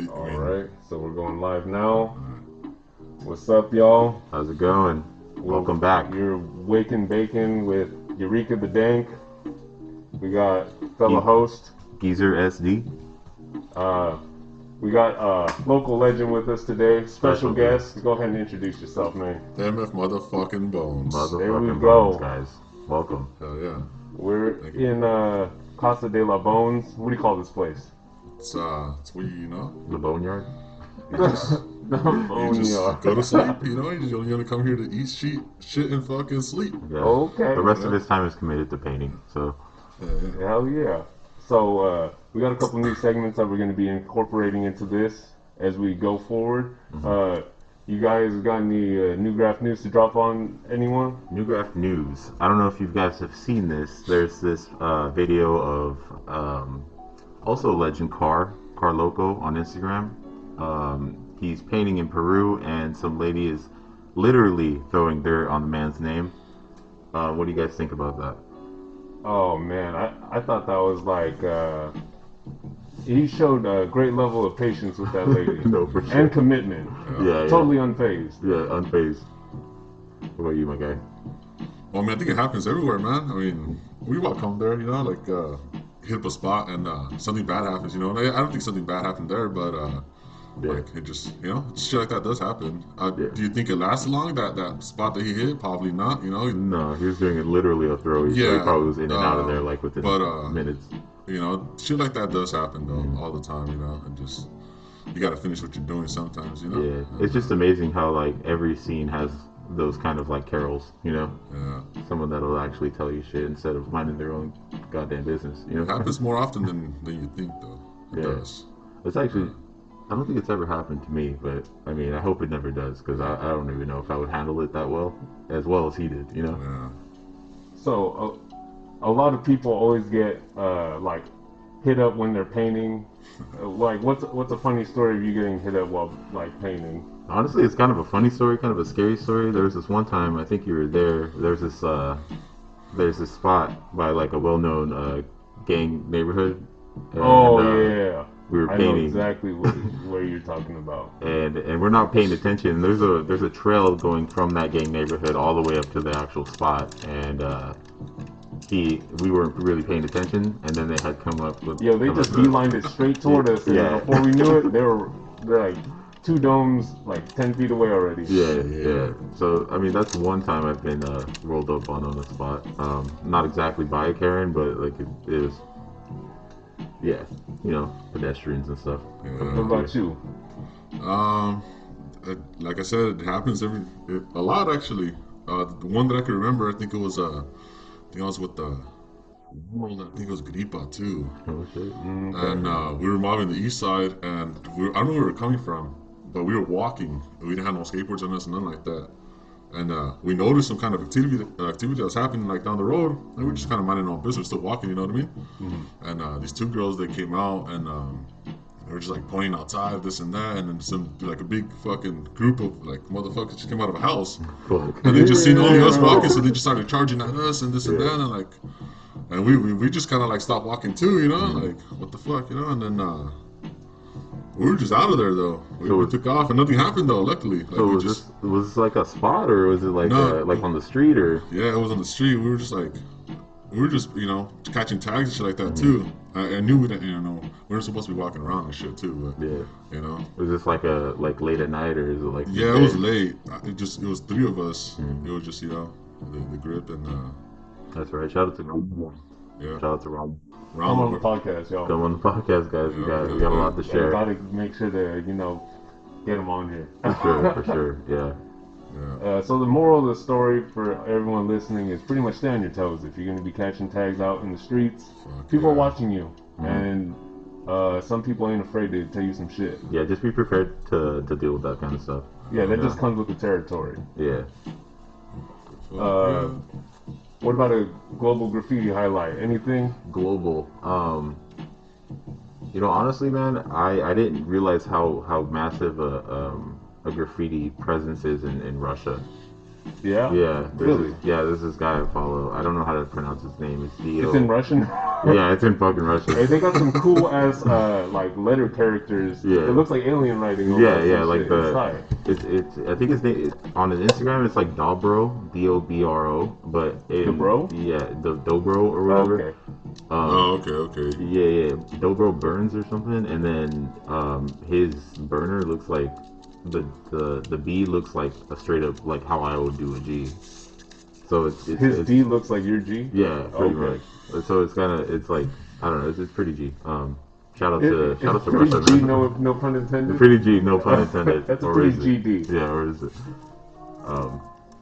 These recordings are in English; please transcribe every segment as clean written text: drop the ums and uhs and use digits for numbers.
All right, so we're going live now. What's up, y'all? How's it going? Welcome back. You're waking bacon with Yreka the Dank. We got fellow host Geisr SD. We got local legend with us today. Special guest. Go ahead and introduce yourself, man. MF motherfucking Bones. There we Motherfucking go. Bones, guys. Welcome. Hell yeah. We're in Casa de la Bones. What do you call this place? It's where you know. The Boneyard? You just, you just Boneyard. go to sleep, you know. You're gonna come here to eat shit and fucking sleep. Yeah. Okay. The rest of his time is committed to painting, so. Hell yeah. So we got a couple new segments that we're going to be incorporating into this as we go forward. You guys got any new graph news to drop on anyone? New Graph News. I don't know if you guys have seen this. There's this video of also Legend Car Loco on Instagram. He's painting in Peru, and some lady is literally throwing dirt on the man's name. What do you guys think about that? Oh man, I thought that was like he showed a great level of patience with that lady. No, for sure. And commitment. Yeah. Totally unfazed. Yeah, unfazed. What about you, my guy? Well, I mean, I think it happens everywhere, man. I mean, we walk home there, you know, like hit up a spot and something bad happens, you know. And I don't think something bad happened there, but like it just, you know, shit like that does happen. Do you think it lasted long? That spot that he hit, probably not. You know. No, he was doing it literally a throw. He probably was in and out of there like within minutes. You know, shit like that does happen though, all the time. You know, and just you got to finish what you're doing sometimes. You know. Yeah, it's just amazing how like every scene has those kind of like carols. You know. Yeah. Someone that'll actually tell you shit instead of minding their own goddamn business. You know. It happens more often than you think though. It does. It's actually. I don't think it's ever happened to me, but I mean, I hope it never does, because I don't even know if I would handle it that well as he did, you know? Yeah. So, a lot of people always get, like, hit up when they're painting. Like, what's a funny story of you getting hit up while, like, painting? Honestly, it's kind of a funny story, kind of a scary story. There was this one time, I think you were there, there's this spot by, like, a well-known gang neighborhood. And, yeah. We were painting. I know exactly where you're talking about. And we're not paying attention. There's a trail going from that gang neighborhood all the way up to the actual spot, and we weren't really paying attention, and then they had come up with. They just beelined it straight toward us, and before we knew it, they're like 2 domes, like 10 feet away already. Yeah. So I mean, that's one time I've been rolled up on a spot. Not exactly by a Karen, but like it was. Yeah, you know, pedestrians and stuff. Yeah. What about you? Like I said, it happens a lot actually. The one that I can remember, I think it was I was with I think it was Gripa too. Oh shit. And we were mobbing the east side, and I don't know where we were coming from, but we were walking. We didn't have no skateboards on us, nothing like that. And we noticed some kind of activity that was happening like down the road, and we were just kind of minding our own business, still walking, you know what I mean? Mm-hmm. And these 2 girls, they came out, and they were just like pointing outside, this and that, and then some like a big fucking group of like motherfuckers just came out of a house, and they just seen only us walking, so they just started charging at us and this and that, and like, and we just kind of like stopped walking too, you know, like what the fuck, you know, and then. We were just out of there though. We took off and nothing happened though. Luckily. Like, so was this like a spot, or was it like like on the street, or? Yeah, it was on the street. We were just you know, catching tags and shit like that too. I knew we didn't, you know, we were supposed to be walking around and shit too. But, you know. Was this like late at night, or is it like? Yeah, it was late. It was 3 of us. It was just, you know, the grip and. That's right. Shout out to Rob. Yeah. Shout out to Rob. Come on the podcast, y'all. Come on the podcast, guys. We got a lot to share. We gotta make sure to, you know, get them on here. For sure, yeah. So the moral of the story for everyone listening is pretty much stay on your toes. If you're gonna be catching tags out in the streets, people are watching you, and some people ain't afraid to tell you some shit. Yeah, just be prepared to deal with that kind of stuff. Yeah, that just comes with the territory. Yeah. What about a global graffiti highlight? Anything? Global. You know, honestly, man, I didn't realize how massive a graffiti presence is in Russia. Yeah. Yeah, Really? there's this guy I follow. I don't know how to pronounce his name. It's D. It's in Russian. Yeah, it's in fucking Russian. Hey, they got some cool ass like letter characters. Yeah. It looks like alien writing. On Yeah, that yeah, some like shit. It's tight. it's I think his name on his Instagram it's like Dobro, Dobro, but Dobro? yeah, the Dobro or whatever. Okay. Oh, okay. Yeah, Dobro burns or something, and then his burner looks like the B looks like a straight up like how I would do a G. So His D looks like your G. yeah, pretty Okay. much. So it's like I don't know, it's pretty G. Shout out It's to pretty Russia, G. man. No pun intended. Pretty G, no pun intended. That's a Or pretty is it? GD. Yeah, or is it?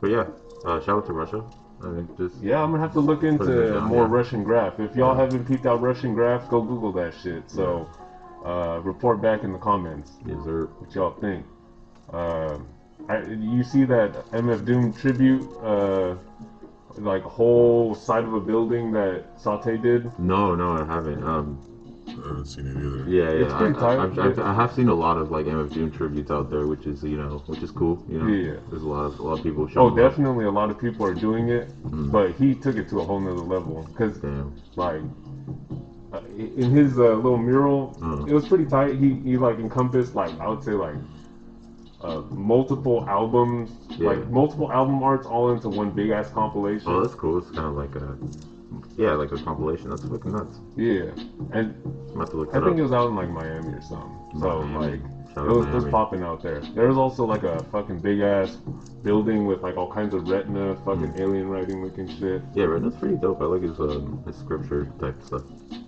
But yeah, shout out to Russia. I think just Yeah, I'm gonna have to look Put it into down, more yeah. Russian graph. If y'all haven't peeped out Russian graph, go Google that shit. So, report back in the comments yes, sir. what y'all think. You see that MF Doom tribute, like whole side of a building that Saute did? No, I haven't. I haven't seen it either. Yeah, It's pretty tight. I have seen a lot of like MF Doom tributes out there, which is which is cool. Yeah. There's a lot of people Oh, showing love. definitely a lot of people are doing it, but he took it to a whole nother level. Because, Damn. like, in his little mural, it was pretty tight. He like encompassed, like, I would say, like, multiple albums, Yeah. like multiple album arts all into one big ass compilation. Oh, that's cool. It's kind of like like a compilation. That's fucking nuts. Yeah, and I'm about to look I that think it up. was out in like Miami or something. So Miami. like Shout it out was Miami. popping out there. There was also like a fucking big ass building with like all kinds of retina, fucking alien writing looking shit. Yeah, right. That's pretty dope. I like his scripture type stuff.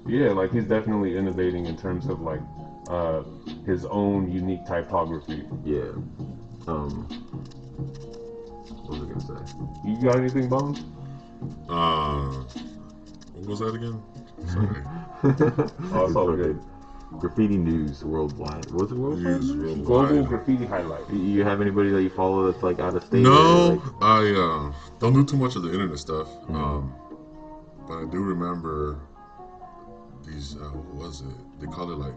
Yeah, like he's definitely innovating in terms of like his own unique typography. Yeah. What was I gonna say? You got anything, Bones? What was that again? Sorry. Oh, it's all good. Graffiti news worldwide. Was it worldwide? News worldwide. Global graffiti highlight. You have anybody that you follow that's like out of state? No, Like, I don't do too much of the internet stuff. But I do remember these. What was it? They call it like.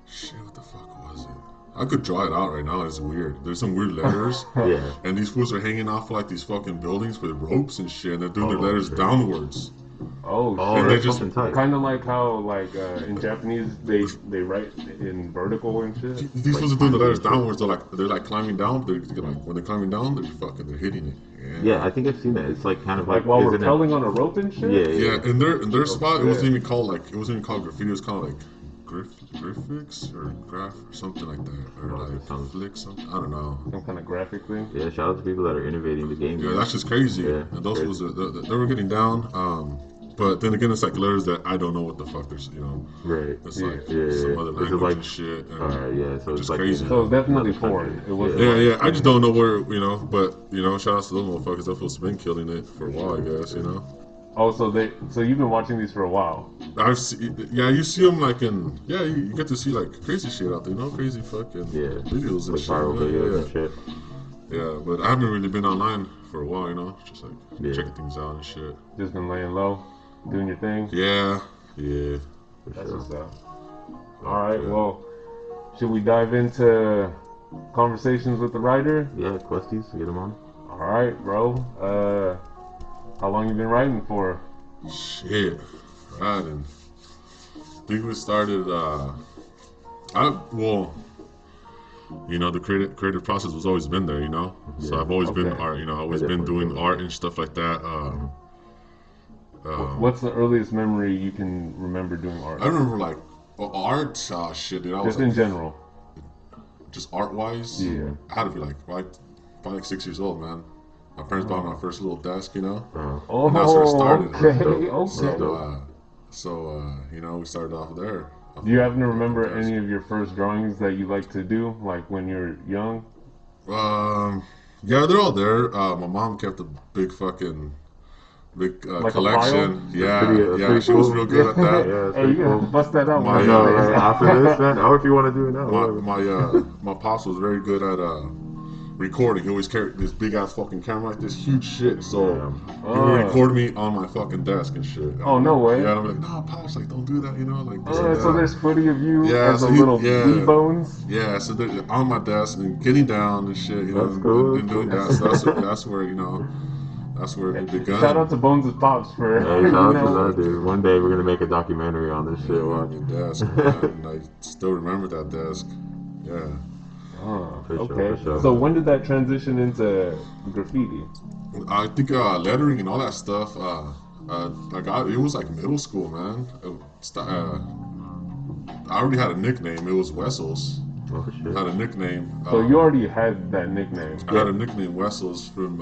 Shit, what the fuck was it? I could draw it out right now. It's weird. There's some weird letters. yeah. And these fools are hanging off like these fucking buildings with ropes and shit. And they're doing their letters shit. downwards. Oh, Oh, shit. they that's just- something tight. Kind of like how, like, in Japanese, they write in vertical and shit. These fools are doing the letters downwards. They're like climbing down. They're like when they're climbing down, they're hitting it. Yeah, I think I've seen that. It's like kind of Like while isn't it- rappelling on a rope and shit? Yeah. Yeah, in their spot, it wasn't shit. even called graffiti. It was called like graphics or graph or something like that, or Oh, like that sounds- flick something. I don't know. Some kind of graphic thing. Yeah, shout out to people that are innovating the game. Yeah, that's just crazy. Yeah, And those crazy. fools, they were getting down. But then again, it's like letters that I don't know what the fuck they're, Right. It's Yeah. like Yeah, some yeah. other This is language like- and shit. And Alright, yeah. So which it's is like crazy. So it's definitely another foreign. country. It wasn't Yeah, like- I just don't know where, but, shout out to those motherfuckers. That fool's been killing it for a while, I guess, Oh, so you've been watching these for a while. You see them like you get to see like crazy shit out there, crazy fucking Yeah. videos and Like shit. viral videos and shit. Yeah, but I haven't really been online for a while, just like Yeah. checking things out and shit. Just been laying low, doing your thing. Yeah. For That's sure. what's up. All right, well, should we dive into conversations with the writer? Yeah, questies, get them on. All right, bro. How long you been writing for? Shit. Riding. I think we started, the creative process was always been there, So Yeah. I've always been Okay. art, always Yeah, been definitely. doing art and stuff like that. What's the earliest memory you can remember doing art? I remember like art, shit, dude. I was Just in like, general. just art wise. Yeah. I had to be like probably like 6 years old, man. My parents bought my first little desk, Oh, And that's where it started. okay, Dope. okay. So we started off there. Do you happen to remember any of your first drawings that you like to do, like when you're young? Yeah, they're all there. My mom kept a big Like a collection. file? Yeah, pretty she was cool. real good at that. Yeah, it's Hey, pretty you gotta cool. bust that out. My, one I know, day. right? After this, man. Or if you want to do it now. My whatever. my pops was very good at recording. He always carried this big ass fucking camera, like this huge shit. So he Oh. would record me on my fucking desk and shit. Oh, no way. Yeah, and I'm like, nah, pops, like don't do that, you know, like this and that. So there's footage of you Yeah, as so a little wee bones. Yeah, so they're on my desk and getting down and shit, you know, That's cool. and doing that. So that's where, you know, that's where it begun. Shout out to Bones' pops for Hey, shout out to that, dude. One day we're gonna make a documentary on this shit. on Watch. the desk, man. I still remember that desk. Yeah. Oh, For sure, okay. for sure. So when did that transition into graffiti? I think lettering and all that stuff. It was like middle school, man. I already had a nickname. It was Wessels. Oh I shit. had a nickname. So you already had that nickname. I had a nickname Wessels from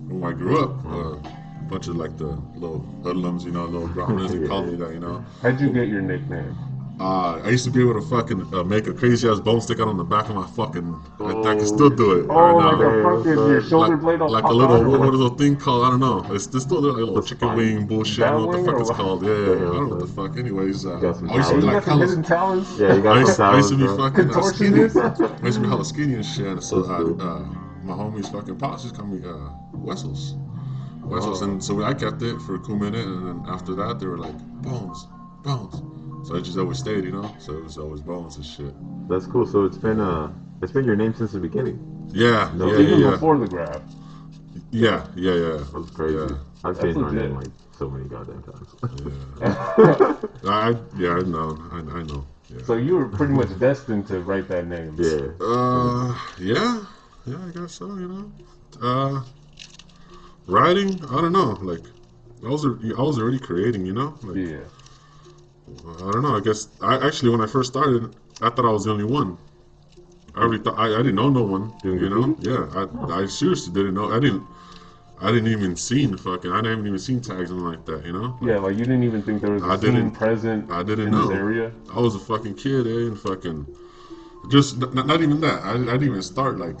when I grew up. A bunch of like the little hoodlums, you know, little gromblers, they called me that, you know. How'd you get your nickname? I used to be able to fucking make a crazy ass bone stick out on the back of my fucking. I can still do it. Oh, right like now. a fucking your shoulder blade all like pop a little out? what is the thing called? I don't know. It's still like a little chicken spine. wing bullshit. I don't know what the Bat fuck it's wing or called. Yeah, I don't know what the fuck. Anyways, I got some used to Hey, be you like got some hella. hidden talents? Yeah, you got some I used to be talents, bro. fucking skinny. Contortionist? I used to be hella skinny and shit. And so That's cool. my homies fucking pops just called me Wessels. Wessels, and so I kept it for a cool minute, and then after that they were like Bones. So I just always stayed, you know. So it was always Bones and shit. That's cool. So it's been your name since the beginning. Yeah, No, Even yeah. before the graph. Yeah. That's crazy. Yeah. I've changed my legit. name like so many goddamn times. I know. Yeah. So you were pretty much destined to write that name. Yeah. Yeah, I guess so, you know. Writing, I don't know, like I was already creating, you know. Like, Yeah. I don't know. I guess when I first started, I thought I was the only one. I already thought I didn't know no one, Doing you know. graffiti? Yeah, I seriously didn't know. I didn't even seen fucking. I haven't even seen tags and like that, you know. Yeah, like you didn't even think there was I a scene didn't- present I didn't in know. this area. I was a fucking kid, and fucking just not even that. I didn't even start like.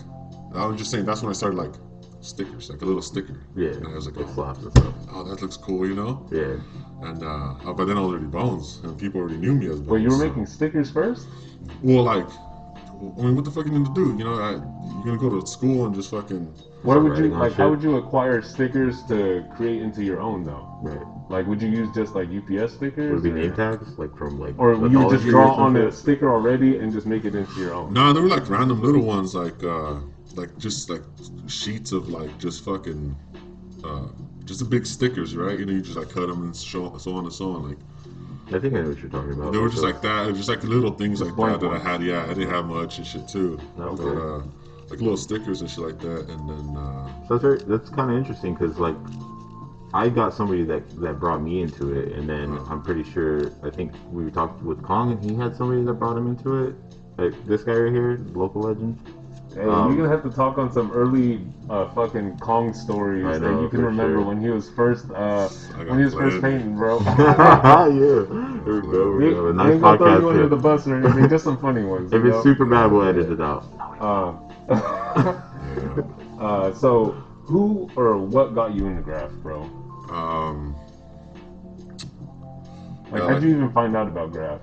I was just saying that's when I started like stickers, like a little sticker. Yeah. And I was like, It slaps and stuff. oh, that looks cool, you know. Yeah. And but then I was already Bones, and people already knew me as Bones. But you were so- making stickers first? Well, like, I mean, what the fuck you gonna do? You know, you're gonna go to school and just fucking. Where would you writing on like? How shit. would you acquire stickers to create into your own though? Right. Like, would you use just like UPS stickers? Would it be or- name tags like from like? Or you would Dollar just Tree draw or some on a shit? sticker already and just make it into your own? Nah, they were like random little ones, like just like sheets of like just fucking, just the big stickers, right? You know, you just like cut them and so on and so on. Like I think I know what you're talking about. they were just like that, just like little things Just like blank that I ones. had. Yeah, I didn't have much and shit too. Okay. But like little stickers and shit like that, and then So that's kind of interesting because like I got somebody that brought me into it, and then I'm pretty sure I think we talked with Kong, and he had somebody that brought him into it. Like this guy right here, local legend. Hey, you're gonna have to talk on some early fucking Kong stories I that know, you can for remember sure. when he was first played. painting, bro. Yeah, there we go. We We have a ain't nice gonna throw you podcast under here. the bus or anything, just some funny ones. If you it's know? super bad, we'll edit it out. So who or what got you into graph, bro? Like, how'd you even find out about graph?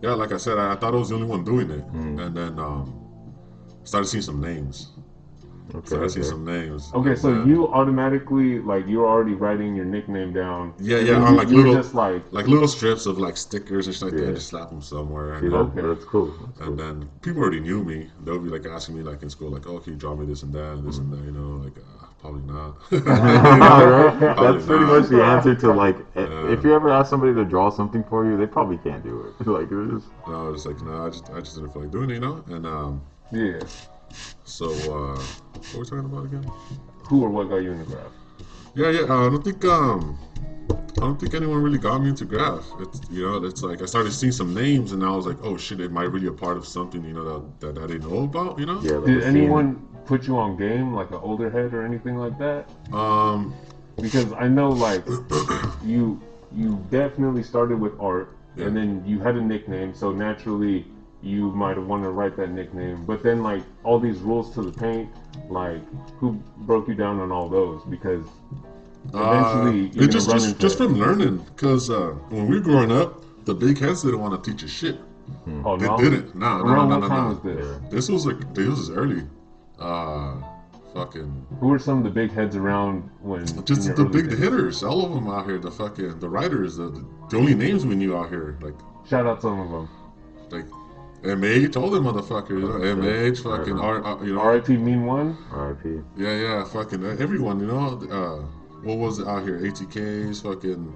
Yeah, like I said, I thought I was the only one doing it, and then started seeing some names. Okay. Okay, so Yeah. you automatically, like, you were already writing your nickname down. Yeah, and yeah, then on like you were little, just like, little strips of like stickers and shit like that, Yeah. and just slap them somewhere. See, And, that's cool. That's cool. and then people already knew me. They'll be like asking me like in school, like, "Oh, can you draw me this and that and this and that?" You know, like probably not. Right? That's Probably pretty not. much the answer to like if you ever ask somebody to draw something for you, they probably can't do it. Like it's just No, it's like no, I just didn't feel like doing it, you know. And yeah, so what were we talking about again? who or what got you into graph? Yeah. I don't think anyone really got me into graph. It's like I started seeing some names, and I was like, oh shit, am I really a part of something, you know, that I didn't know about, you know? yeah. Like Did a scene. anyone put you on game, like an older head or anything like that? Um, Because I know, like, you definitely started with art, Yeah. and then you had a nickname, so naturally you might have wanted to write that nickname. But then, like, all these rules to the paint, like, who broke you down on all those? Because eventually you're it gonna run into just from learning, because when we were growing up, the big heads didn't want to teach us shit. Oh, They no? didn't. No. Around what time was this? Yeah. This was early. Fucking. Who were some of the big heads around when in Just your the early big days? hitters, all of them out here. The writers, the only names we knew out here, Shout out some of them. like MH, all them motherfuckers, you know, MH, fucking you know, R.I.P. Mean One. R.I.P. yeah, fucking everyone, you know. What was it out here? ATKs, fucking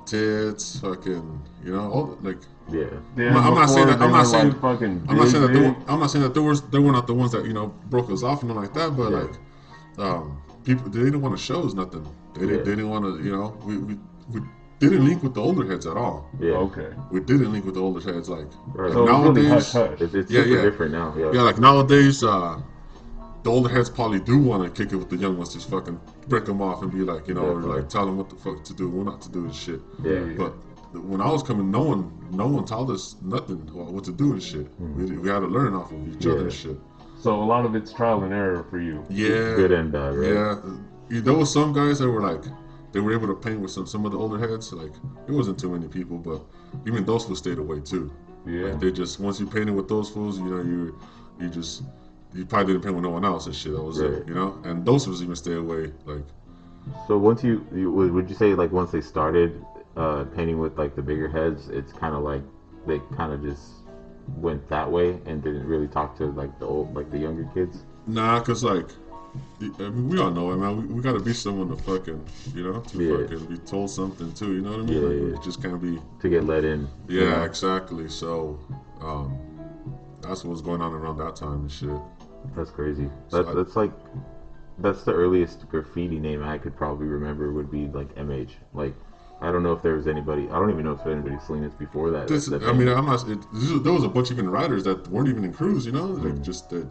tits, fucking, you know, all like. Yeah. I'm not saying that. They I'm were not saying. like fucking I'm not saying that. big. I'm not saying that they were not the ones that, you know, broke us off and all like that. But Yeah. people, they didn't want to show us nothing. They didn't want to, you know. We didn't link with the older heads at all. Yeah. Okay. We didn't link with the older heads. Like, Right. So it's really hush hush. It's Yeah, super yeah. different now. Yeah. yeah, like nowadays, the older heads probably do want to kick it with the young ones, just fucking break them off and be like, you know, or Definitely. like tell them what the fuck to do, what not to do and shit. Yeah. But when I was coming, no one told us nothing what to do and shit. We had to learn off of each other and shit. So a lot of it's trial and error for you. Yeah, Good and bad, right? yeah. There was some guys that were like, they were able to paint with some of the older heads. Like, it wasn't too many people, but even those fools stayed away too. Yeah. Like, they just, once you painted with those fools, you know, you probably didn't paint with no one else and shit. That was Right. it, you know. And those fools even stay away. Like, So once you would you say like once they started painting with like the bigger heads, it's kind of like they kind of just went that way and didn't really talk to like the younger kids? nah, cause like, I mean, we all know it, man. We gotta be someone to fucking, you know, to fucking be told something too. You know what I mean? Yeah, Like, yeah. we just can't be. To get let in. Yeah, you know? exactly. So, that's what was going on around that time and shit. That's crazy. So That's the earliest graffiti name I could probably remember would be like MH. Like, I don't know if there was anybody. I don't even know if anybody seen this before that. I mean, I'm not. There was a bunch of even writers that weren't even in crews, you know, like just that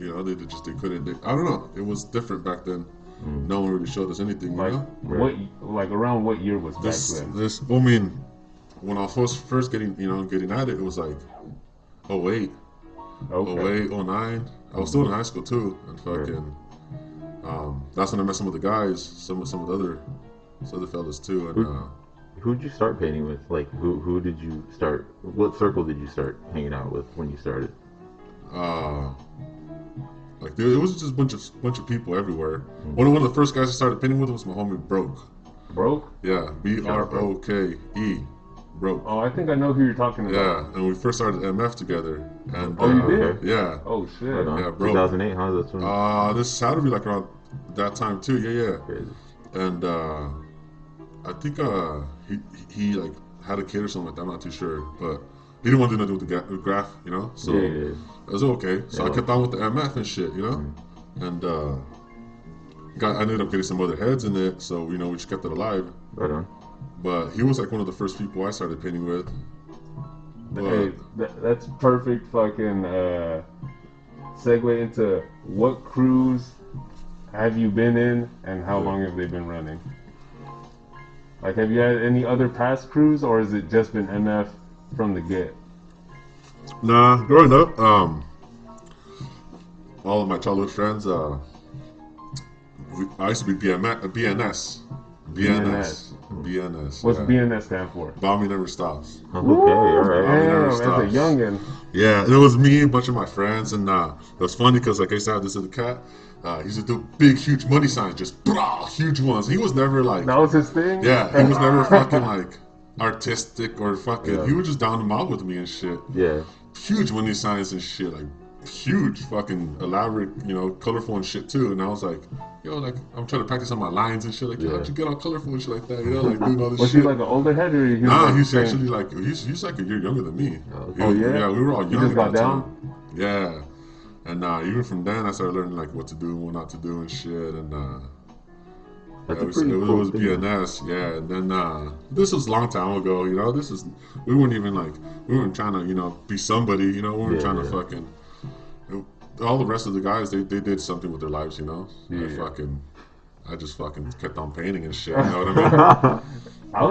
you know, they couldn't. I don't know. It was different back then. No one really showed us anything, you Like know. around what year was back then? I mean, when I was first getting at it, it was like 08, Okay. 08, 09. I was still in high school too, and fucking. That's when I met some of the guys, some of the other fellas too, and. Who'd you start painting with? Like, who did you start? What circle did you start hanging out with when you started? Like it was just a bunch of people everywhere. One of the first guys I started painting with was my homie Broke. Broke? Yeah, Broke. Broke. Oh, I think I know who you're talking about. Yeah, and we first started MF together. And Oh, you did? Yeah. Oh shit. Right on. Yeah, bro. 2008, huh? That's when. This had to be like around that time too. Yeah. Crazy. And I think he like had a kid or something like that. I'm not too sure, but he didn't want to do nothing with the graph, you know. So Yeah. it was okay. So Yeah. I kept on with the MF and shit, you know. And I ended up getting some other heads in it, so you know we just kept it alive. Right on. But he was like one of the first people I started painting with. Hey, that's perfect fucking segue into what crews have you been in and how long have they been running? Like, have you had any other past crews or has it just been MF from the get? Nah, growing up, all of my childhood friends, I used to be BNS. What's yeah. BNS stand for? Bombing Never Stops. Okay, all right. Damn, as a stops. youngin'. Yeah, and it was me and a bunch of my friends, and it was funny because like I used to have this other cat. He used to do big, huge money signs, just huge ones. He was never like, That was his thing? yeah, he was never fucking like artistic or fucking. Yeah. He would just down them out with me and shit. Yeah. Huge money signs and shit, like huge, fucking elaborate, you know, colorful and shit too. And I was like, yo, like I'm trying to practice on my lines and shit. Like, how'd you get all colorful and shit like that? You know, like doing all this Was shit. he like an older head or he was Nah, like he's the same? actually like he's like a year younger than me. Oh, yeah? Yeah, we were all He young. just at got that down? time. Yeah, and even from then I started learning like what to do and what not to do and shit. And That's yeah, a pretty it cool was thing. BNS. Yeah, and then this was a long time ago. You know, we weren't even like we weren't trying to, you know, be somebody. You know, we weren't Yeah, trying to yeah. fucking. All the rest of the guys, they did something with their lives. You know, Yeah. I just fucking kept on painting and shit. You know what I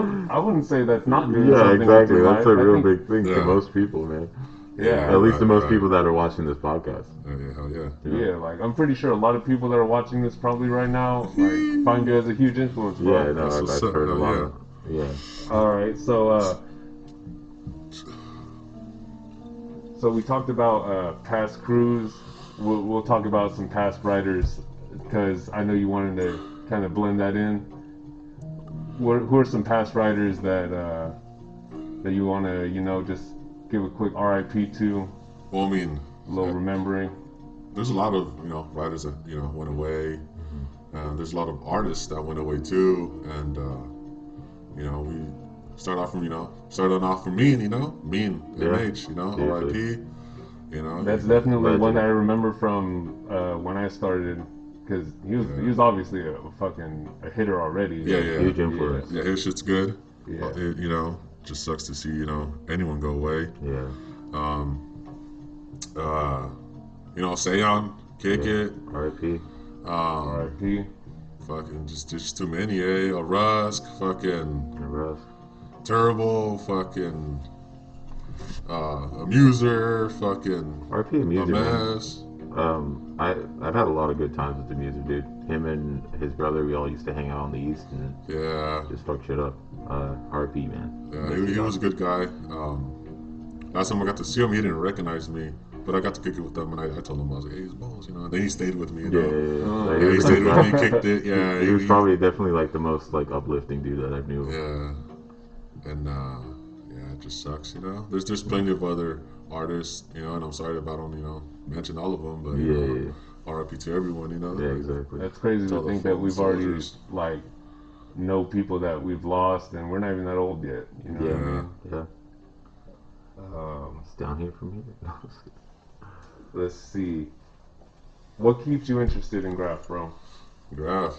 mean? I wouldn't say that's not doing Yeah, something exactly. with your That's life. a I real think- big thing to Yeah. most people, man. Yeah. At least to most right. people that are watching this podcast. Yeah, hell yeah. Yeah, like I'm pretty sure a lot of people that are watching this probably right now like find you as a huge influence, bro. Yeah, no, That's I've what's up. heard a Hell lot yeah. of. Yeah. All right, so So we talked about past crews. We'll talk about some past writers because I know you wanted to kind of blend that in. Who are some past writers that you want to, just give a quick RIP to? Well, I mean, A little remembering. there's a lot of writers that went away, and there's a lot of artists that went away too, and we started off from Mean, Mean MH, RIP, That's definitely one I remember from when I started, because he was obviously a hitter already. Yeah. Huge influence. Yeah, his shit's good. Yeah. Just sucks to see anyone go away. Yeah. Seon, Kick It, R.I.P. R.I.P. fucking just too many, A Rusk, fucking Russ. Turbo, fucking Amuser, fucking R.I.P. A Music, man. Mess. I've had a lot of good times with the music, dude. Him and his brother, we all used to hang out on the East and Yeah, just fuck shit up. R.I.P. man. yeah, he was a good guy. Last time I got to see him, he didn't recognize me, but I got to kick it with him, and I told him, I was like, hey, he's Bones, And then he stayed with me, Yeah, he stayed with me, kicked it. Yeah, he was probably definitely like the most like uplifting dude that I knew. Yeah, and it just sucks, There's plenty of other artists, and I'm sorry if I don't, mention all of them, but RIP to everyone, Yeah, exactly. That's crazy to think that we've already know people that we've lost, and we're not even that old yet. You know what I mean? Yeah. It's down here from here. Let's see. What keeps you interested in graph, bro?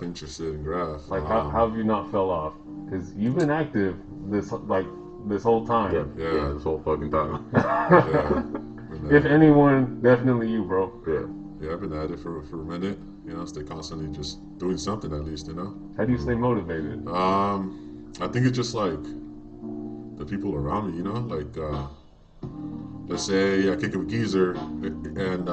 Interested in graph. Like, how have you not fell off? Because you've been active this whole time. Yeah, this whole fucking time. If anyone, definitely you, bro. Yeah, I've been at it for a minute. Stay constantly just doing something at least. How do you stay motivated? I think it's just like the people around me. Let's say I kick it with Geisr, and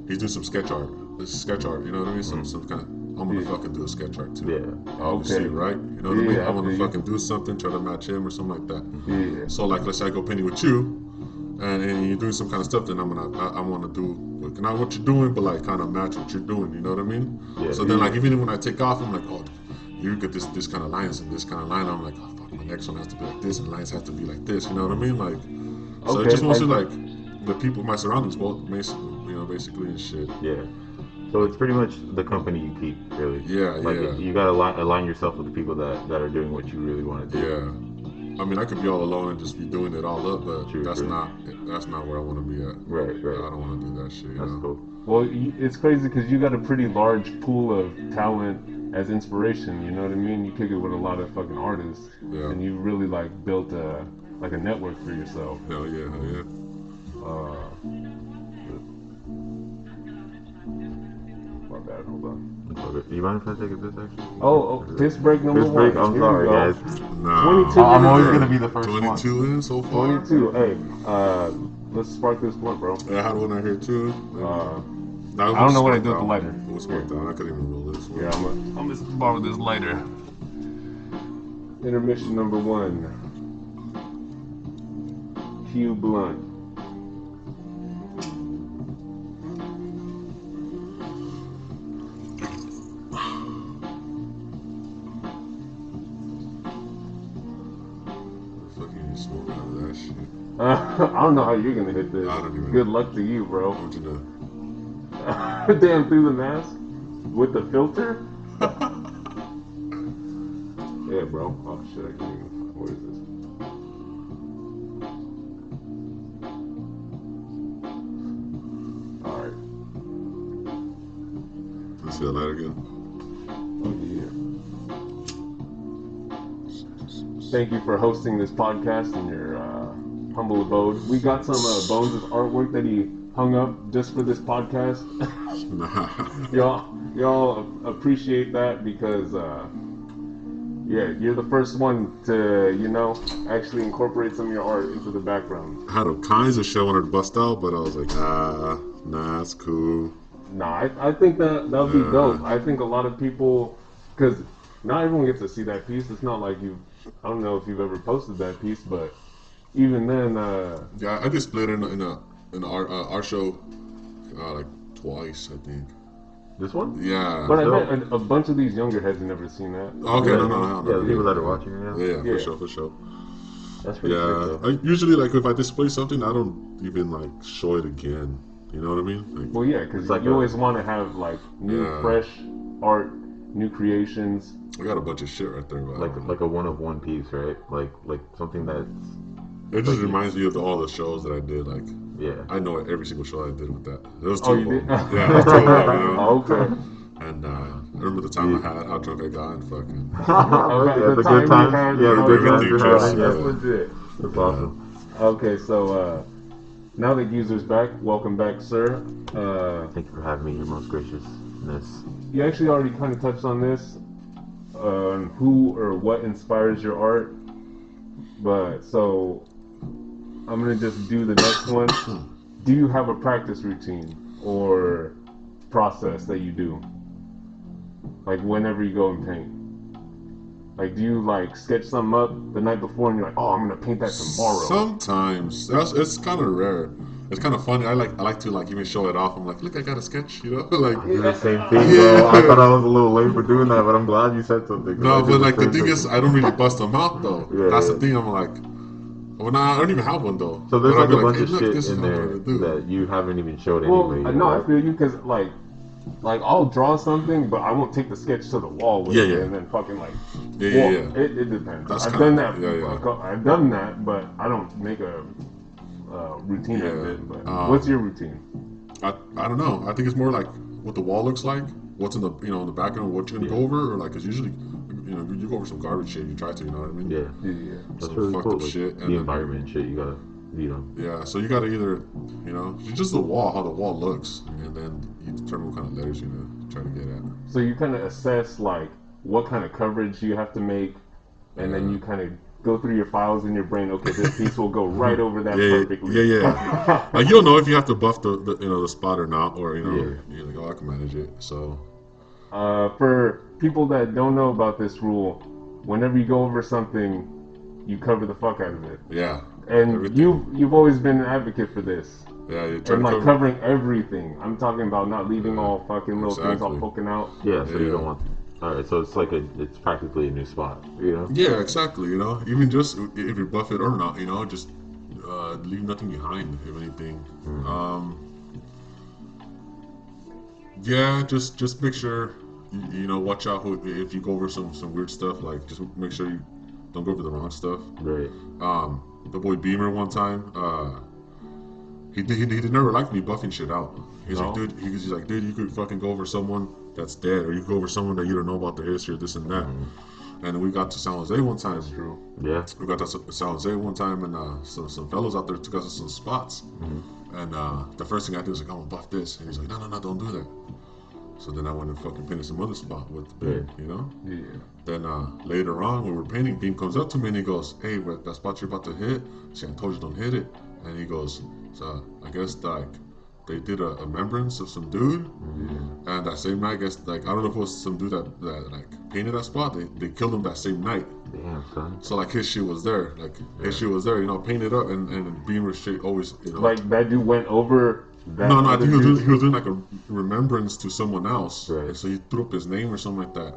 he's doing some sketch art. This is sketch art, you know what I mean? Some kind of, I'm gonna fucking do a sketch art too. Yeah. You see, right? You know what I mean? I'm gonna absolutely. fucking do something, try to match him or something like that. Yeah. So like, let's say I go painting with you, and you're doing some kind of stuff, then I want to do not what you're doing, but like kind of match what you're doing. You know what I mean? Yeah. So then like even when I take off, I'm like, oh, you get this kind of lines and this kind of line. I'm like, oh fuck, my next one has to be like this, and lines have to be like this. You know what I mean? Like, so it's just mostly like the people, my surroundings, basically and shit. Yeah. So it's pretty much the company you keep, really. Yeah, You gotta align yourself with the people that are doing what you really want to do. Yeah. I mean, I could be all alone and just be doing it all up, but that's not where I want to be at. Right. I don't want to do that shit. That's cool. Well, it's crazy because you got a pretty large pool of talent as inspiration. You know what I mean? You kick it with a lot of fucking artists, and you really built a network for yourself. Hell yeah. My bad. Hold on. You mind if I take a piss, actually? Oh, piss break number Piss break. one. I'm Here sorry, we go. guys. Nah. 22 I'm always in. gonna be the first 22 one. in so far. 22. Hey, let's spark this blunt, bro. I had one out here too. I don't know what I did with the lighter. It was sparked out. I couldn't even roll this one. Yeah, I'm gonna borrow this lighter. Intermission number 1. Q blunt. Fucking smoke out of that shit. I don't know how you're gonna hit this. I don't even Good luck to you, bro. What you know? Damn, through the mask with the filter. Yeah, bro. Oh shit, I can't even. What is this? All right. Let's see that light again. Oh yeah. Thank you for hosting this podcast in your humble abode. We got some Bones' artwork that he hung up just for this podcast. y'all appreciate that because you're the first one to actually incorporate some of your art into the background. I had all kinds of shit I wanted to bust out, but I was like, nah, it's cool. Nah, I think that would be dope. I think a lot of people, because not everyone gets to see that piece. It's not like I don't know if you've ever posted that piece, but even then, Yeah, I did split in our show like twice, I think. This one? Yeah. but I So- bet a bunch of these younger heads have never seen that. Okay, You no, know no, what I no, mean? no. Yeah, the people that are yeah. watching it, yeah. Yeah, Yeah. for sure. That's pretty sick, Yeah, though. I usually like if I display something, I don't even like show it again. You know what I mean? Like, Well, yeah, because It's like you a- always want to have like new, Yeah. fresh art, new creations. I got a bunch of shit right there, but I don't know. like a one of one piece, right? Like something that's It just like- reminds me of all the shows that I did. Like, yeah. I know every single show I did with that. There was two Oh, of you them. did? Yeah, there was two of them. You know? Oh, okay. And I remember the time I had, how drunk I got, and fucking. Yeah, the time good we times. had, Yeah, the oh, good yeah, times you're just- having. That's Yeah, legit. that's awesome. Okay, so now that Geisr's back, welcome back, sir. Thank you for having me, your most graciousness. You actually already kind of touched on this, on who or what inspires your art, but so I'm gonna just do the next one. Do you have a practice routine or process that you do? Like whenever you go and paint? Like do you like sketch something up the night before and you're like, oh, I'm gonna paint that tomorrow? Sometimes it's kind of rare. It's kind of funny. I like to like even show it off. I'm like, look, I got a sketch. You know, like. I do the same thing, bro. I thought I was a little late for doing that, but I'm glad you said something. 'cause I No, do but like the same thing is, I don't really bust them out though. Yeah, That's yeah. the thing. I'm like, well, nah, I don't even have one though. So there's But I'll like be a bunch hey, of look, shit this is in what I'm there gonna do. that you haven't even showed Well, anyway. no, I right? feel you because like I'll draw something, but I won't take the sketch to the wall with Yeah, it yeah. and then fucking like. Yeah. It depends. That's I've kinda- done that. yeah. I've done that, but I don't make a routine out of Yeah. it. But what's your routine? I don't know. I think it's more like what the wall looks like, what's in the in the background, what you're gonna go over, or like, cause usually, you go over some garbage shit. You try to, you know what I mean? Yeah, Yeah. that's Some really fucked cool. up Like, shit, and the then- environment shit, you gotta, Yeah. So you gotta either, just the wall, how the wall looks, and then you determine what kind of letters you're gonna try to get at. So you kind of assess like what kind of coverage you have to make, and then Yeah. you kind of go through your files in your brain. Okay, this piece will go right over that Yeah, perfectly. yeah. Like you don't know if you have to buff the spot or not, or Yeah. you're like, oh, I can manage it. So For people that don't know about this rule, whenever you go over something, you cover the fuck out of it. yeah, And everything. you've always been an advocate for this. Yeah, you try And to like cover. covering everything. I'm talking about not leaving all fucking little things all Exactly. poking out. yeah. So you Yeah. don't want. All right, so it's like it's practically a new spot, Yeah, exactly. Even just if you buff it or not, just leave nothing behind, if anything. Yeah, just make sure watch out if you go over some weird stuff. Like just make sure you don't go over the wrong stuff. Right. The boy Beamer one time, he did never like me buffing shit out. He's like, No? dude, he's like, dude, you could fucking go over someone that's dead, or you could go over someone that you don't know about their history, or this and that. And then we got to San Jose one time. That's true. Yeah. We got to San Jose one time, and some fellows out there took us to some spots. And the first thing I did was like, I'm gonna buff this, and he's like, no, don't do that. So then I went and fucking painted some other spot with Beam, Yeah. Then later on, when we're painting, Beam comes up to me and he goes, hey, that spot you're about to hit, see, I told you don't hit it. And he goes, so I guess like they did a remembrance of some dude, and that same night, I guess like I don't know if it was some dude that like painted that spot. They killed him that same night. Damn, son. So like his shit was there, his shit was there, painted up, and Beamer's shit always, Like that dude went over that. No, I other think dude's- he was doing like a remembrance to someone else, Right. and so he threw up his name or something like that.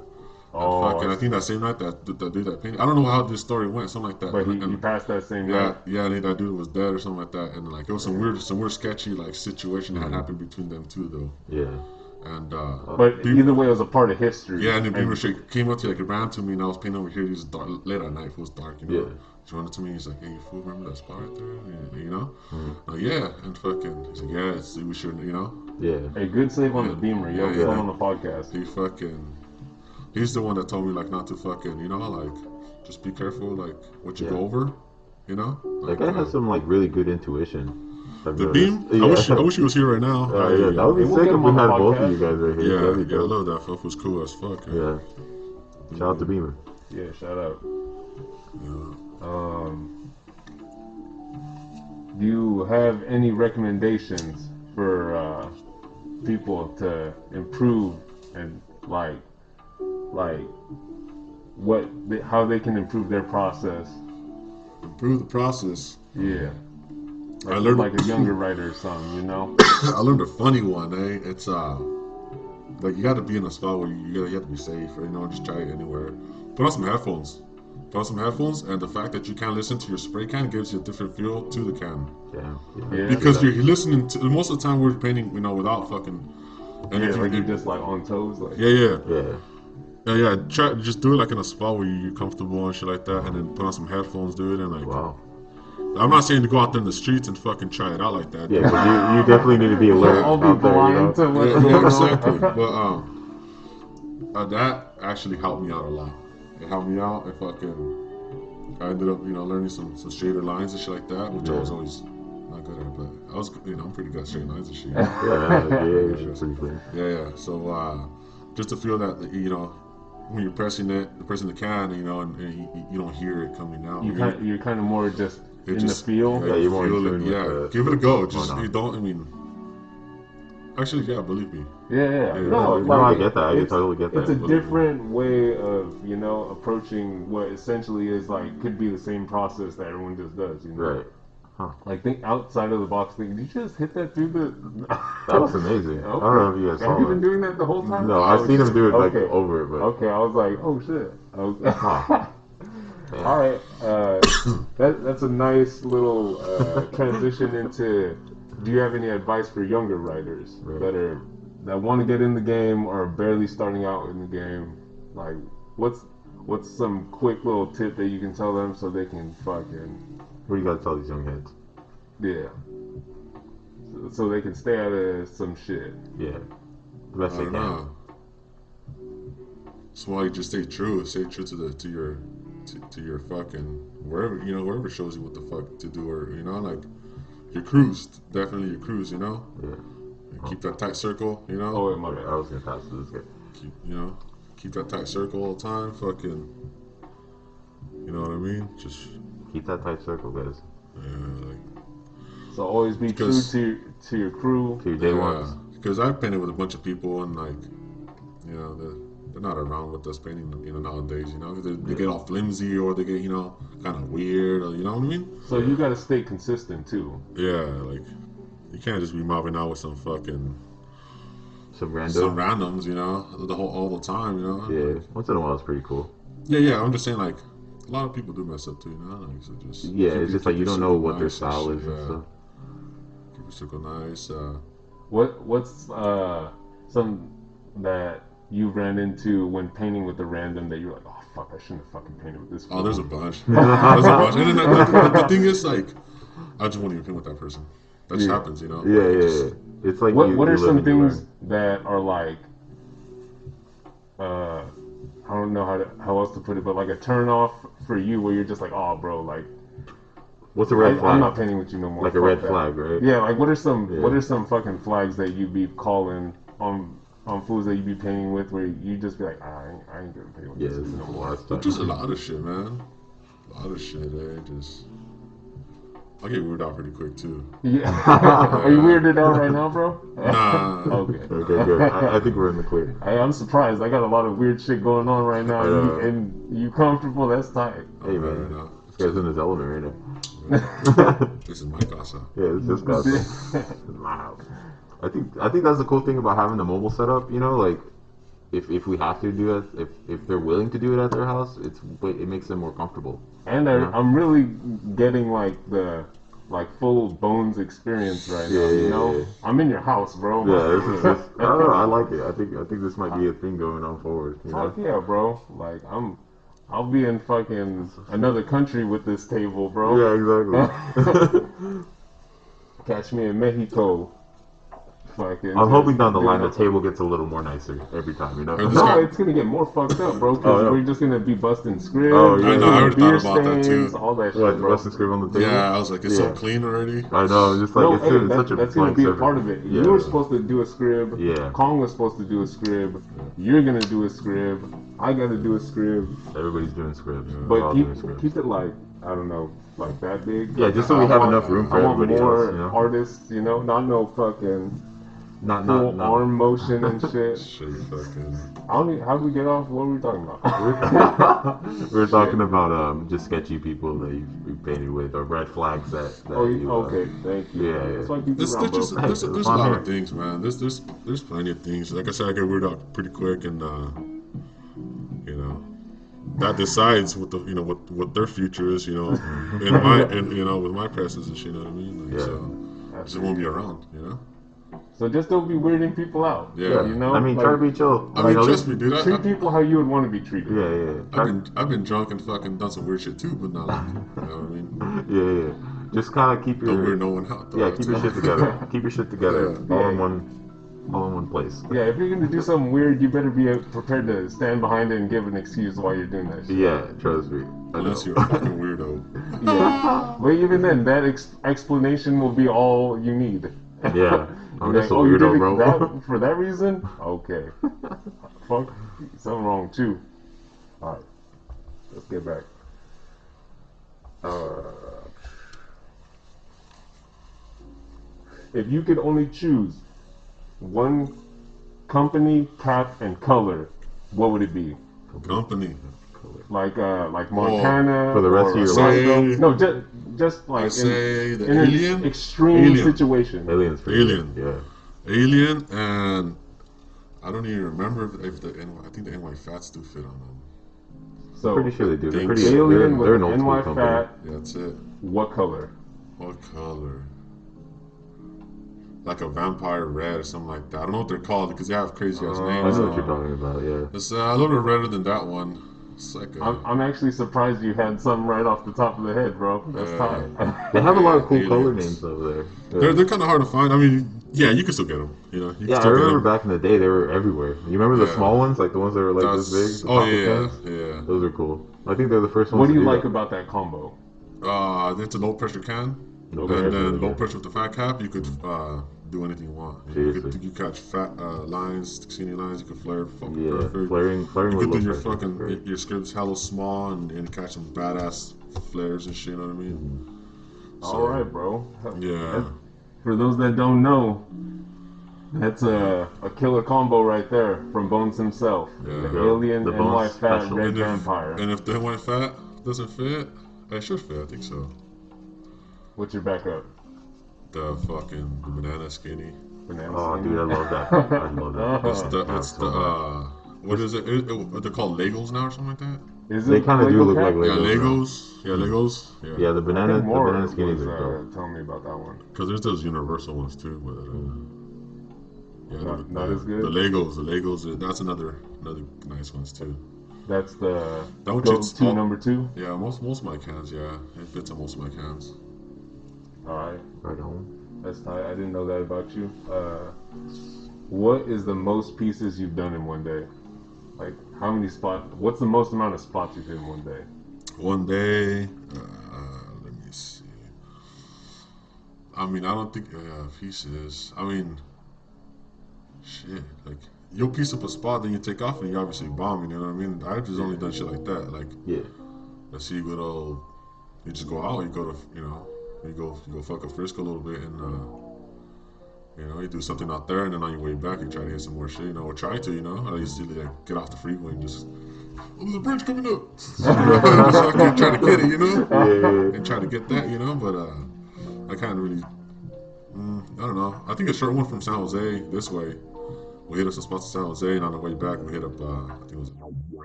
Oh, And I think that same night that dude that painted, I don't know how this story went, something like that. But And- he passed that same yeah, night. yeah, and that dude was dead or something like that, and like it was some weird sketchy like situation that had happened between them two though, Yeah. and But Beamer- either way, it was a part of history. yeah, and then Beamer And- straight came up to like ran to me, and I was painting over here. He was dark, late at night, it was dark, Yeah. He went up to me, he's like, hey, you fool, remember that spot right there? Like, yeah, and fucking, he's like, yeah, we should, Yeah. Hey, good save on the Beamer, yo. Yeah, Come yeah. on the podcast. He's the one that told me like not to fucking, like just be careful like what you go over, That guy has some like really good intuition. I've the noticed. Beam. Yeah. I wish he was here right now. Yeah, that would be We'll sick get if him we on the had both of podcast. you guys right here. That'd be I dope. love that. Fuck was cool as fuck. Yeah. Shout out to Beamer. Yeah, shout out. Yeah. Do you have any recommendations for people to improve and like how they can improve their process? Improve the process. Yeah. I Like, learned like a younger writer or something, you know? I learned a funny one, eh? It's like you got to be in a spot where you have to be safe, you know, just try it anywhere. Put on some headphones. Put on some headphones, and the fact that you can't listen to your spray can gives you a different feel to the can. Yeah. Because you're listening to most of the time we're painting, you know, without fucking. And Yeah, if you, like you're just like on toes, like. yeah. Try to just do it like in a spot where you're comfortable and shit like that, and then put on some headphones, do it, and like. Wow. I'm not saying to go out there in the streets and fucking try it out like that. Yeah, but you definitely need to be alert I'll be out there, you know? blind to what's Yeah, going exactly. on. But that actually helped me out a lot. It helped me out. I ended up, you know, learning some straighter lines and shit like that, which I was always not good at. But I was, you know, I'm pretty good at straight lines and shit. Yeah, she's pretty clean. Yeah. So just to feel that, you know, when you're pressing the can, you know, and you don't hear it coming out. You're kind of more just in the just, feel. Yeah, you're more in feel tune it. with Yeah, the- give it a go. Just on. you don't. I mean, actually, yeah, believe me. Yeah. No, I get that. I totally get that. It's a different way of, you know, approaching what essentially is like could be the same process that everyone just does, you know. Right. Like think outside of the box. Think, did you just hit that through the? That was amazing. Okay. I don't know if you guys saw Have you been it. doing that the whole time? No, I've seen him do it like Okay. over it, but Okay, I was like, oh shit. Okay. Yeah. All right. That's a nice little transition into. Do you have any advice for younger writers that want to get in the game or are barely starting out in the game? Like, what's some quick little tip that you can tell them so they can fucking What do you gotta tell these young heads? so they can stay out of some shit. Yeah. The best they I don't can. know. That's why you just stay true. Stay true to your fucking wherever shows you what the fuck to do, or you know, like your cruise. Definitely your cruise. You know. Yeah. And keep that tight circle. You know. Oh wait, my bad. I was gonna pass to this guy. Keep that tight circle all the time. Fucking. You know what I mean? Just Keep that tight circle, guys. like. So always be true to your crew. To your day ones. Because I've painted with a bunch of people and like, you know, they're not around with us painting, you know, nowadays. You know, they get all flimsy or they get, you know, kind of weird, or you know what I mean? So you got to stay consistent too. Yeah, like you can't just be mobbing out with some fucking Some randoms, you know, all the time, you know. Yeah. Like, Once in a while, it's pretty cool. yeah. I'm just saying, like, a lot of people do mess up too, you know. Like, so just It's just like you don't know what their style is and stuff. Keep your circle nice. What's some that you ran into when painting with the random that you're like, oh fuck, I shouldn't have fucking painted with this. Oh, there's a bunch. There's a bunch. And then the thing is, like, I just won't even paint with that person. That just happens, you know. Yeah. It's like what are some live and you things that are like, I don't know how else to put it, but like a turn off for you where you're just like, oh bro, like. What's a red flag? I'm not painting with you no more. Like a red flag, right? Yeah, like what are some fucking flags that you be calling on fools that you be painting with where you just be like, I ain't gonna paint with this no more. Just a lot of shit, man. A lot of shit, Just I get weirded out pretty quick too. Yeah. Are you weirded out right now, bro? Nah. Okay. Okay, good. I think we're in the clear. Hey, I'm surprised. I got a lot of weird shit going on right now, and you comfortable? That's tight. Hey man, this guy's in his element right now. This is my casa. Yeah, it's just casa. It's my house. I think that's the cool thing about having the mobile setup. You know, like if we have to do it, if they're willing to do it at their house, it makes them more comfortable. And I'm really getting like the full bones experience right now. You know, yeah. I'm in your house, bro. Yeah, this is just, I don't know. I like it. I think this might be a thing going on forward. You know? Fuck yeah, bro. Like I'll be in fucking another country with this table, bro. Yeah, exactly. Catch me in Mexico. Fucking. I'm hoping down the line the table gets a little more nicer every time, you know? No, it's gonna get more fucked up, bro. Because we're just gonna be busting scribs. Oh, yeah. I know. I already beer thought about that stains, too. all that What, shit, bro. busting script on the table? Yeah, I was like, it's so clean already. I know, just like it's such a that's gonna blank be a surface. part of it. Yeah. You were supposed to do a scrib. Yeah. Kong was supposed to do a scrib. You're gonna do a scrib. I gotta do a scrib. Everybody's doing scripts. But keep it like, I don't know, like that big. Yeah, just so we have enough room for I want everybody more else, you know? artists, you know, not no fucking. full arm motion and shit. Shit, fucking. How did we get off? What were we talking about? We were talking about just sketchy people that you've painted with, or red flags that you. Okay, thank you. Yeah, That's why I keep you There's around, bro. there's a fun lot here. of things, man. There's plenty of things. Like I said, I get weirded out pretty quick, and you know, that decides what the what their future is. You know, with my presence and shit. You know what I mean? Like, Yeah. so I just won't be around. You know. So just don't be weirding people out. Yeah. You know. I mean, try to be chill. I mean, trust me, dude. Treat people how you would want to be treated. Yeah. I've been drunk and fucking done some weird shit too, but not like, you know what I mean? Yeah. Just kind of keep your. Don't weird no one out. Though, Yeah, keep your shit together. Keep your shit together. Yeah. All in one place. Yeah, if you're gonna do something weird, you better be prepared to stand behind it and give an excuse why you're doing that shit. Yeah, trust me. Unless you're a fucking weirdo. Yeah. But even then, that explanation will be all you need. Yeah. I'm You're just a like, you weirdo, did it bro. that, for that reason? Okay. Fuck. Something wrong too. Alright. Let's get back. If you could only choose one company, cap, and color, what would it be? Company. Like Montana For the rest or of your Alaska? life? No, just like I say the in an alien. extreme Alien. situation. Aliens. For Alien. You. Yeah. Alien, and I don't even remember if I think the NY fats do fit on them. So Pretty sure they do. They're Think pretty. so. alien They're with an an old NY school company. fat, Yeah, that's it. what color? What color? Like a vampire red or something like that. I don't know what they're called because they have crazy ass I names. know what you're talking about. Yeah. It's a little redder than that one. It's like a, I'm actually surprised you had something right off the top of the head, bro. That's tight. They have a lot of cool Aliens. color names over there. they're kind of hard to find. I mean, yeah, you can still get them. You know, you can Yeah, I still get remember 'em. back in the day they were everywhere. You remember the Yeah. small ones, like the ones that were like this That's- big? The Oh pocket yeah, cans? yeah. Those are cool. I think they're the first ones. What do to you like that. about that combo? It's a low pressure can, No and pressure, then low yeah. pressure with the fat cap. You could do anything you want. Seriously. You catch fat lines, skinny lines. You could flare fucking Yeah, perfect. flaring You with could low do your pressure. fucking Great. your scripts hella small and catch some badass flares and shit. You know what I mean? Mm-hmm. All right, bro. Yeah. For those that don't know, that's a killer combo right there from Bones himself. Yeah. The Yeah. alien The NY Bones fat special. red And vampire. And if the NY fat doesn't fit, it should fit. I think so. What's your backup? The fucking banana skinny. Banana Oh, skinny? dude, I love that. I love that. It's so the what is it? They're called Legos now or something like that. Is They it kind of do Lego look cap? like Yeah, Legos. Legos. Yeah, Legos. Yeah, the I banana think more skinnies was are dope. telling me about that one. Because there's those universal ones too, but yeah, Not as good? The Legos. That's another nice ones too. That's the That one go-to fits all- number 2. Yeah, most of my cans. Yeah, it fits on most of my cans. All right, Right on. that's tight. I didn't know that about you. What is the most pieces you've done in one day? Like how many spots? What's the most amount of spots you've hit in one day? One day, let me see. I mean, I don't think pieces. I mean, shit. Like you'll piece up a spot, then you take off, and you obviously bomb. You know what I mean? I've just only done shit like that. Like Yeah. let's see, good old. You just go out. You go to you go fuck up Frisco a little bit, and you do something out there, and then on your way back, you try to hit some more shit. Or try to. I used to like get off the freeway and just. Oh, there's a bridge coming up. Just fucking try to get it, Yeah. and try to get that, But I can't really. I don't know. I think a short one from San Jose this way. We hit up some spots in San Jose, and on the way back, we hit up. I think it was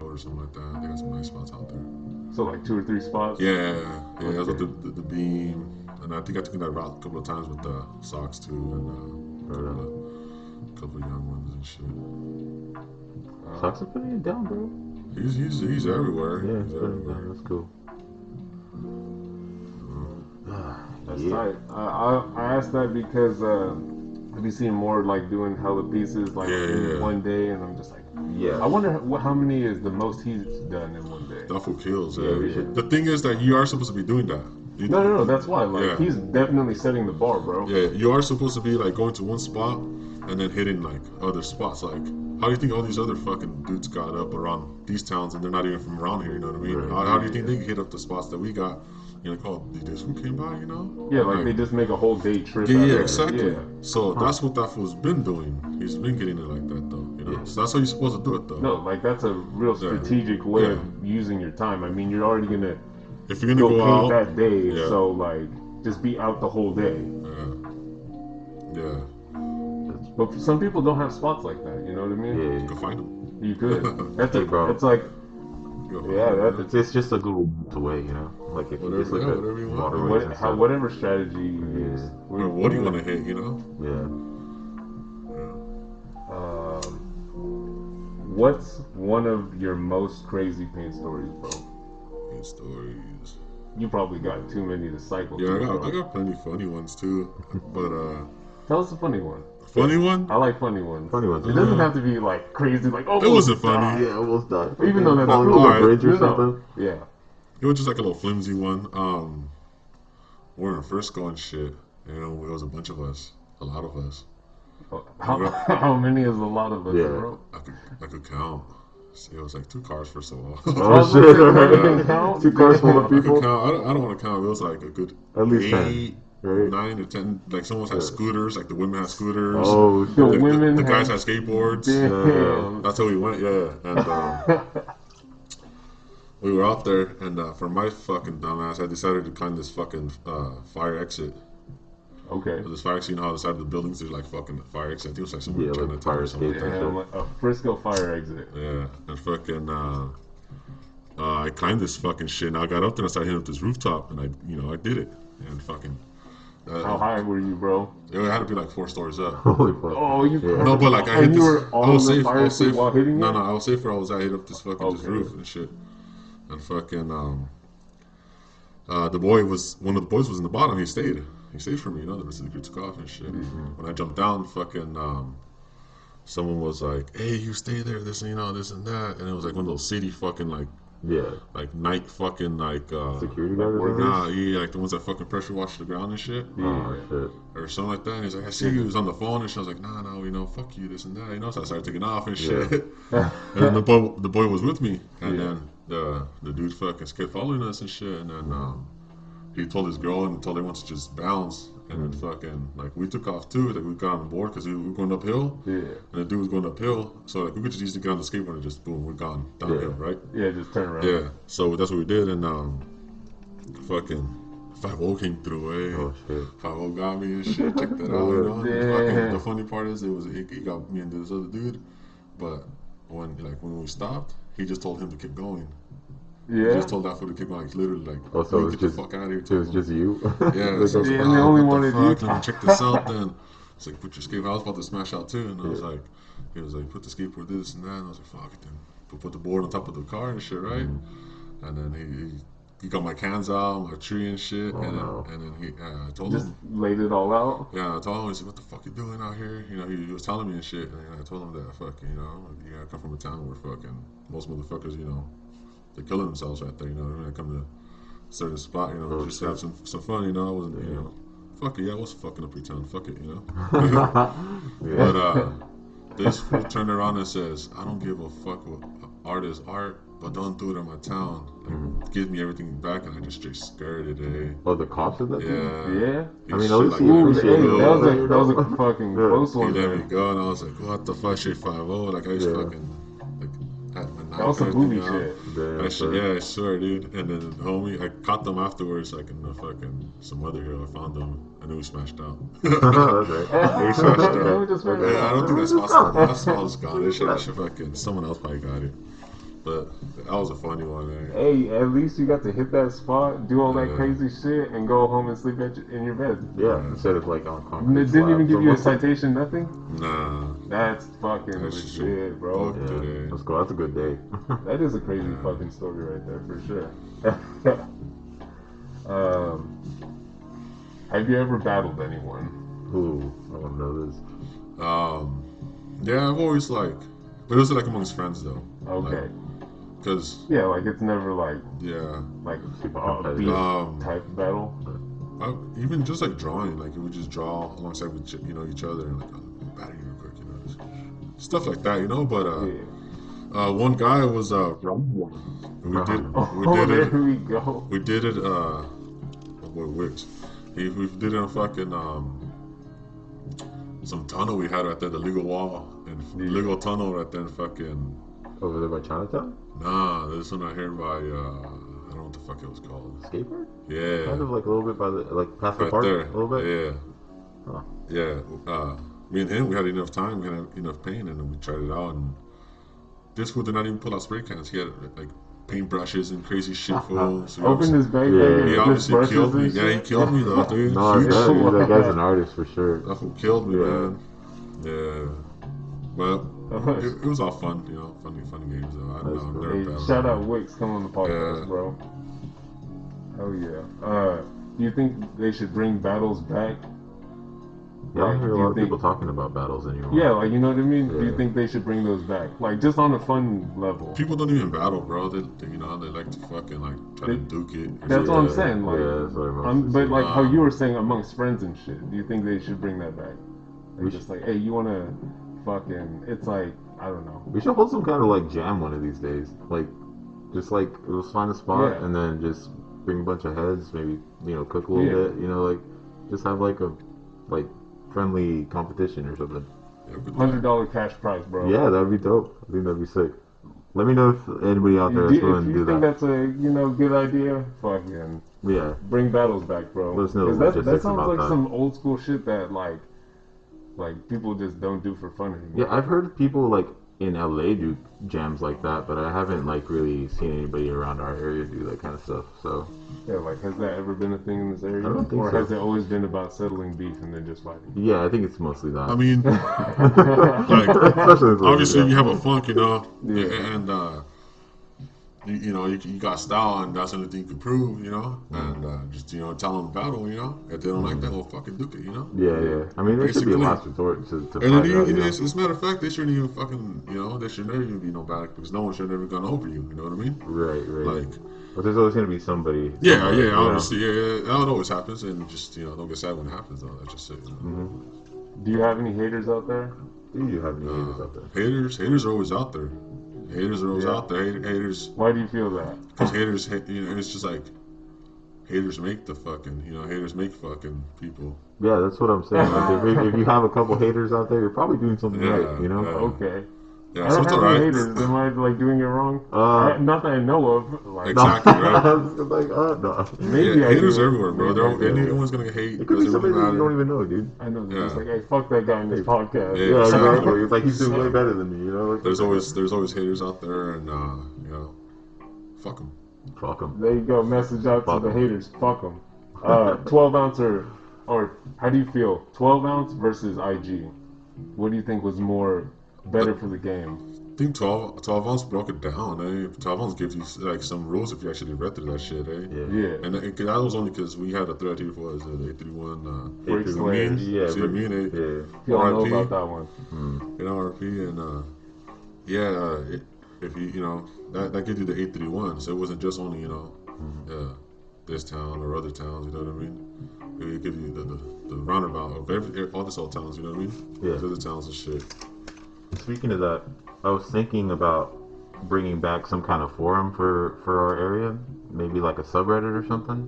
or something like that. They got some nice spots out there. So like 2 or 3 spots. Yeah. That was with the beam, and I think I took that route a couple of times with the socks too, and a couple of young ones and shit. Socks are putting it down, bro. He's everywhere. Yeah, He's putting it everywhere. down. That's cool. That's Yeah. tight. I asked that because I've been seeing more like doing hella pieces like in Yeah. one day, and I'm just like, Yeah. I wonder how many is the most he's done in one day. That fool kills. Yeah, we should- The thing is that you are supposed to be doing that. No, that's why. Like Yeah. he's definitely setting the bar, bro. Yeah, you are supposed to be like going to one spot and then hitting like other spots. Like, how do you think all these other fucking dudes got up around these towns and they're not even from around here? You know what I mean? Right. How do you think they hit up the spots that we got? you're like, oh, this one came by, you know? Yeah, And, like they just make a whole day trip. Yeah, out yeah, of it. exactly. Yeah. So that's what that fool's been doing. He's been getting it like that, though. You know. Yeah. So that's how you're supposed to do it, though. No, like that's a real strategic way of using your time. I mean, you're already gonna If you're gonna go go paint out, that day, yeah. so like just be out the whole day. Yeah. But some people don't have spots like that. You know what I mean? Yeah. Go find them. You could. That's Hey, bro. That's like Go find yeah. them, That's It's just a little away, you know. Like if you just look at whatever you want. waterways and stuff. whatever strategy you Yeah. use. Or what do you want to hit, you know? Yeah. What's one of your most crazy paint stories, bro? Paint stories. You probably got too many to cycle Yeah, through, I got plenty funny ones too. But Tell us a funny one. funny one? I like funny ones. Funny ones. It doesn't have to be like crazy, like oh. It wasn't funny. Yeah, almost died. Even though that's falling cool. off a Alright. bridge or No, no. something. Yeah. It was just like a little flimsy one. We're in Frisco and shit. You know, it was a bunch of us, a lot of us. How many is a lot of us, Yeah. bro? I could count. It was like 2 cars first of all. Oh shit. shit! Count? 2 cars full of I could people. count. I don't want to count. It was like a good At least 8, 10, right? 9 or 10. Like someone had Yeah. scooters. Like the women had scooters. Oh The shit! women the guys had- had skateboards. Damn. That's how we went. Yeah, and we were out there, and for my fucking dumbass, I decided to climb this fucking fire exit. Okay. This fire exit, you know how the side of the buildings there's like fucking fire exit. I think it was like somewhere Yeah, in like Chinatown fire or something. escape. Damn, like a Frisco fire exit. Yeah, and fucking I climbed this fucking shit. And I got up there and I started hitting up this rooftop, and I did it. And fucking. How high were you, bro? It had to be like 4 stories up. Holy fuck! Oh, you. Yeah. No, but like I hit And you this. were I on was the safe. I fire was escape safe. while hitting No, it? no, I was safe where I was. I hit up this fucking this Okay. roof and shit. And fucking the boy was one of the boys was in the bottom. He stayed. He stayed for me. You know, the rest of the crew took off and shit. When I jumped down, fucking someone was like, "Hey, you stay there. This and this and that." And it was like one of those city fucking Yeah. like night fucking Security guard or something? Nah, yeah, like the ones that fucking pressure wash the ground and shit. Oh shit! Or something like that. And he's like, I see you. He was on the phone and she was like, nah, fuck you, this and that. So I started taking off and shit. And then the boy was with me. And then the dude fucking kept following us and shit. And then he told his girl and told everyone to just bounce. And then fucking, like, we took off too. Like, we got on board because we were going uphill. Yeah. And the dude was going uphill. So, like, we could just easily get on the skateboard and just, boom, we're gone downhill, right? Yeah, just turn around. Yeah. So that's what we did. And fucking 5-0 came through, Oh shit! 5-0 got me and shit. Check that out, you know. Damn. Fucking, the funny part is, he got me and this other dude, but when we stopped, he just told him to keep going. He Yeah. just told that fool to keep going, like literally, like, Oh, so it was get just the fuck out of here. it was just you. Yeah. Like, So I was Yeah, like, and they oh, only what wanted the you. fuck? Let me check this out then. It's like, put your skateboard. I was about to smash out too, and I was like, he was like, put the skateboard this and that, and I was like, fuck it then. Put the board on top of the car and shit, right? And then he got my cans out, my tree and shit, Oh, no. and then I told Just him. laid it all out. Yeah, I told him, he said, what the fuck you doing out here? You know, he was telling me and shit, and I told him that, fucking, I come from a town where fucking most motherfuckers, they're killing themselves right there, when I come to a certain spot, Oh, just to have some fun, I wasn't, fuck it, yeah, I was fucking up pre-town, fuck it, Yeah. But, this fool turned around and says, I don't give a fuck what art is art, but don't do it in my town. Like, give me everything back, and I just straight skirted it. Oh, the cops did that? Yeah. Yeah. I mean, at least you Ooh, appreciate hey, it. that was a fucking close He one. let There. me go, and I was like, what the fuck, shit, 5-0? Like, I just Yeah. fucking, like, had my knife That was some and booby everything out. shit. Damn, I son. yeah, I swear, dude. And then homie, I caught them afterwards, like in the fucking some other hill. I found them. I knew we smashed out. That's right. We smashed out. Yeah, we just smashed Yeah, I out. don't think that's possible. That smell's gone. It should fucking someone else probably got it. But that was a funny one, man. Hey, at least you got to hit that spot, do all that Yeah. crazy shit, and go home and sleep in your bed. Yeah, instead of like on And concrete. they didn't even slabs give or you a something. citation, nothing? Nah. That's fucking That's legit, bro. fucked it, Yeah, eh? let's go. That's a good day. That is a crazy Yeah. fucking story right there, for sure. Have you ever battled anyone? Ooh, I want to know this. Yeah, I've always but it was like amongst friends though. Okay. Cause Yeah, like it's never like yeah, Super a competitive. beef type battle. even just like drawing, like we would just draw alongside with each other and like I'll batter you real quick, just stuff like that, But Yeah. one guy was we Oh, did there it. we go. We did it Wicks. We did it on fucking some tunnel we had right there, the legal wall and legal tunnel right there in fucking. Over there by Chinatown? Nah, this one right here by I don't know what the fuck it was called. Skateboard? Yeah. Kind of like a little bit by the past the Right park there. a little bit. Yeah. Huh. Yeah. Me and him, we had enough time, we had enough paint, and then we tried it out. And this fool did not even pull out spray cans. He had like paint brushes and crazy shit full. So Open his bag. he obviously killed me. Yeah, he killed me though, dude. No, Huge shit. that guy's an artist for sure. That fool killed me, man. Yeah. Well, it was all fun, funny games though. I don't know. Hey, Never shout out Wicks, come on the podcast, bro. Hell yeah. Do you think they should bring battles back? Yeah, I don't hear a lot of people talking about battles anymore. Yeah, like, you know what I mean? Yeah. Do you think they should bring those back? Like, just on a fun level. People don't even battle, bro. They like to fucking like try to duke it. That's what I'm saying. Like, that's what I'm but like how you were saying amongst friends and shit. Do you think they should bring that back? Like, just like, hey, you wanna fucking? It's like, I don't know. We should hold some kind of like jam one of these days. Like, just like we'll find a spot and then just bring a bunch of heads. Maybe cook a little bit. Like just have like a friendly competition or something. $100 cash prize, bro. Yeah, that'd be dope. I think that'd be sick. Let me know if anybody out there is willing to do that. If you think that's a good idea, fucking bring battles back, bro. Let us know. That sounds like some old school shit that like people just don't do for fun anymore. Yeah, I've heard people like in LA do jams like that, but I haven't like really seen anybody around our area do that kind of stuff. So yeah, like has that ever been a thing in this area? I don't think or so. has it always been about settling beef and then just fighting? Yeah, I think it's mostly that. I mean, like obviously you have a funk, and you got style, and that's the only thing you can prove, and just tell them battle, if they don't like that, well, fucking duke it, Yeah. I mean, there should be a last resort to fight and out, as a matter of fact, they shouldn't even fucking, there should never even be no battle because no one should ever gonna over you. You know what I mean? Right. Like, but there's always gonna be somebody. Yeah, obviously, that always happens, and just don't get sad when it happens, though. That's just it. Do you have any haters out there? Do you have any haters out there? Haters are always out there. Haters are always out there. Haters. Why do you feel that? Because haters, it's just like haters make the fucking, haters make fucking people. Yeah, that's what I'm saying. Like, if you have a couple haters out there, you're probably doing something right. Okay. Yeah, I don't have any haters. Am I like doing it wrong? Not that I know of. Like, exactly, right? No. Maybe haters everywhere, bro. Anyone's gonna hate. It could be somebody that you don't even know, dude. I know. It's like, hey, fuck that guy in this podcast. Yeah, exactly. It's like he's doing way better than me, Like, there's always haters out there, and fuck them. Fuck them. There you go. Message out to the haters. Fuck them. 12 ounce or how do you feel? 12 ounce versus IG. What do you think was better for the game? I think 12 ounce broke it down. 12 ounce gives you like some rules if you actually read through that shit. Yeah. And that was only because we had a thread here for the 831. Brick Slayers. Yeah, me and it. Yeah. Y'all know about that one. In RP and if you that gives you the 831, so it wasn't just only this town or other towns. You know what I mean? It gives you the roundabout of all these old towns. You know what I mean? Yeah. Other towns and shit. Speaking of that, I was thinking about bringing back some kind of forum for our area, maybe like a subreddit or something.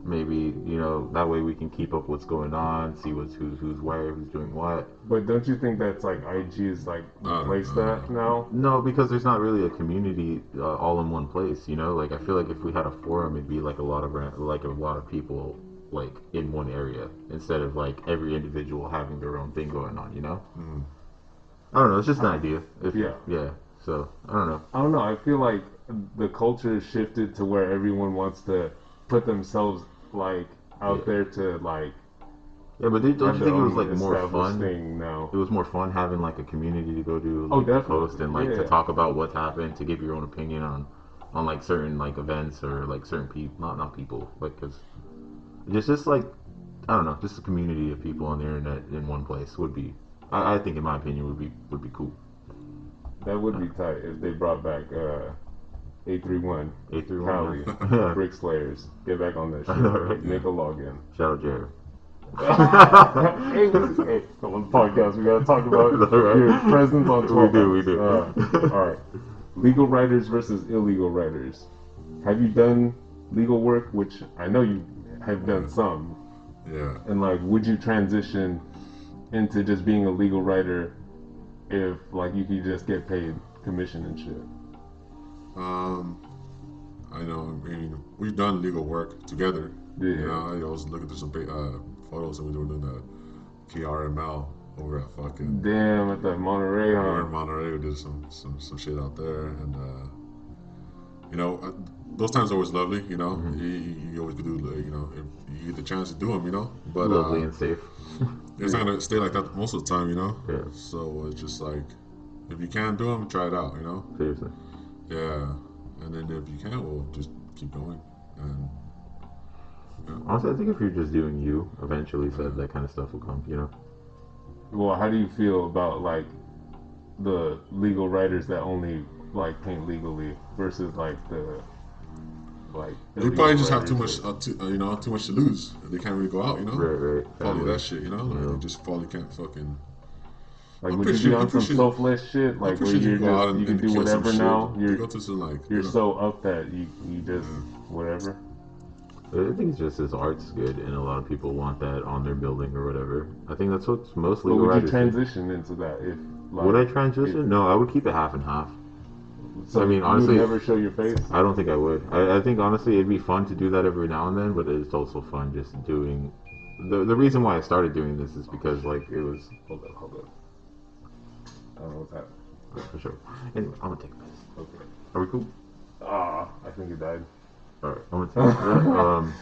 Maybe that way we can keep up what's going on, see who's where, who's doing what. But don't you think that's like IG is like replaced that now? No, because there's not really a community all in one place. Like I feel like if we had a forum, it'd be like a lot of people like in one area instead of like every individual having their own thing going on. I don't know. It's just an idea. Yeah. So I don't know. I feel like the culture has shifted to where everyone wants to put themselves like out there to like. Yeah, but don't you think it was like more fun? Now. It was more fun having like a community to go to, post and like to talk about what's happened, to give your own opinion on like certain like events or like certain people, not people, like because just like I don't know, just a community of people on the internet in one place would be. I think, in my opinion, would be cool. That would be tight if they brought back 831, Cali, Brick Slayers. Get back on that shit. Right? Make a login. Shout out Jared. Hey, on the podcast, we gotta talk about your presence on Twitter. We do. All right. Legal writers versus illegal writers. Have you done legal work? Which I know you have done some. Yeah. And like, would you transition into just being a legal writer if like you could just get paid commission and shit? I know. I mean, we've done legal work together. Yeah. You know, I was looking through some photos that we were doing the KRML over at fucking. Damn, at that Monterey, We were huh? in Monterey. We did some shit out there, and you know, those times are always lovely. You know, you always could do, like, you know, if you get the chance to do them. You know, but Lovely and safe. it's not gonna stay like that most of the time. You know. Yeah. So it's just like, if you can't do them, try it out. You know. Seriously. Yeah. And then if you can't, well, just keep going. And Honestly, I think if you're just doing you, eventually that kind of stuff will come, you know? Well, how do you feel about like the legal writers that only like paint legally versus like the they probably just have too writers much, you know, too much to lose. They can't really go out, you know. Right. Probably Family. that shit, you know. Like, Yeah. they just probably can't fucking. Like, I'm would pretty you be sure- on I'm some pretty sure- selfless shit? I'm Like, pretty where sure you're you go out just, you and can do kill some whatever shit. now? You go to some, like, You're you know. so up that you just, whatever. I think it's just as art's good, and a lot of people want that on their building or whatever. I think that's what most But legal would you writers do. transition into that if, like, Would I transition? No, I would keep it half and half. So I mean, you honestly, would never show your face? I don't think I would. I think, honestly, it'd be fun to do that every now and then, but it's also fun just doing... The reason why I started doing this is because, like, it was... Hold up. I don't know what's happening. Yeah, for sure. Anyway, I'm gonna take a piss. Okay. Are we cool? I think it died. Alright, I'm gonna take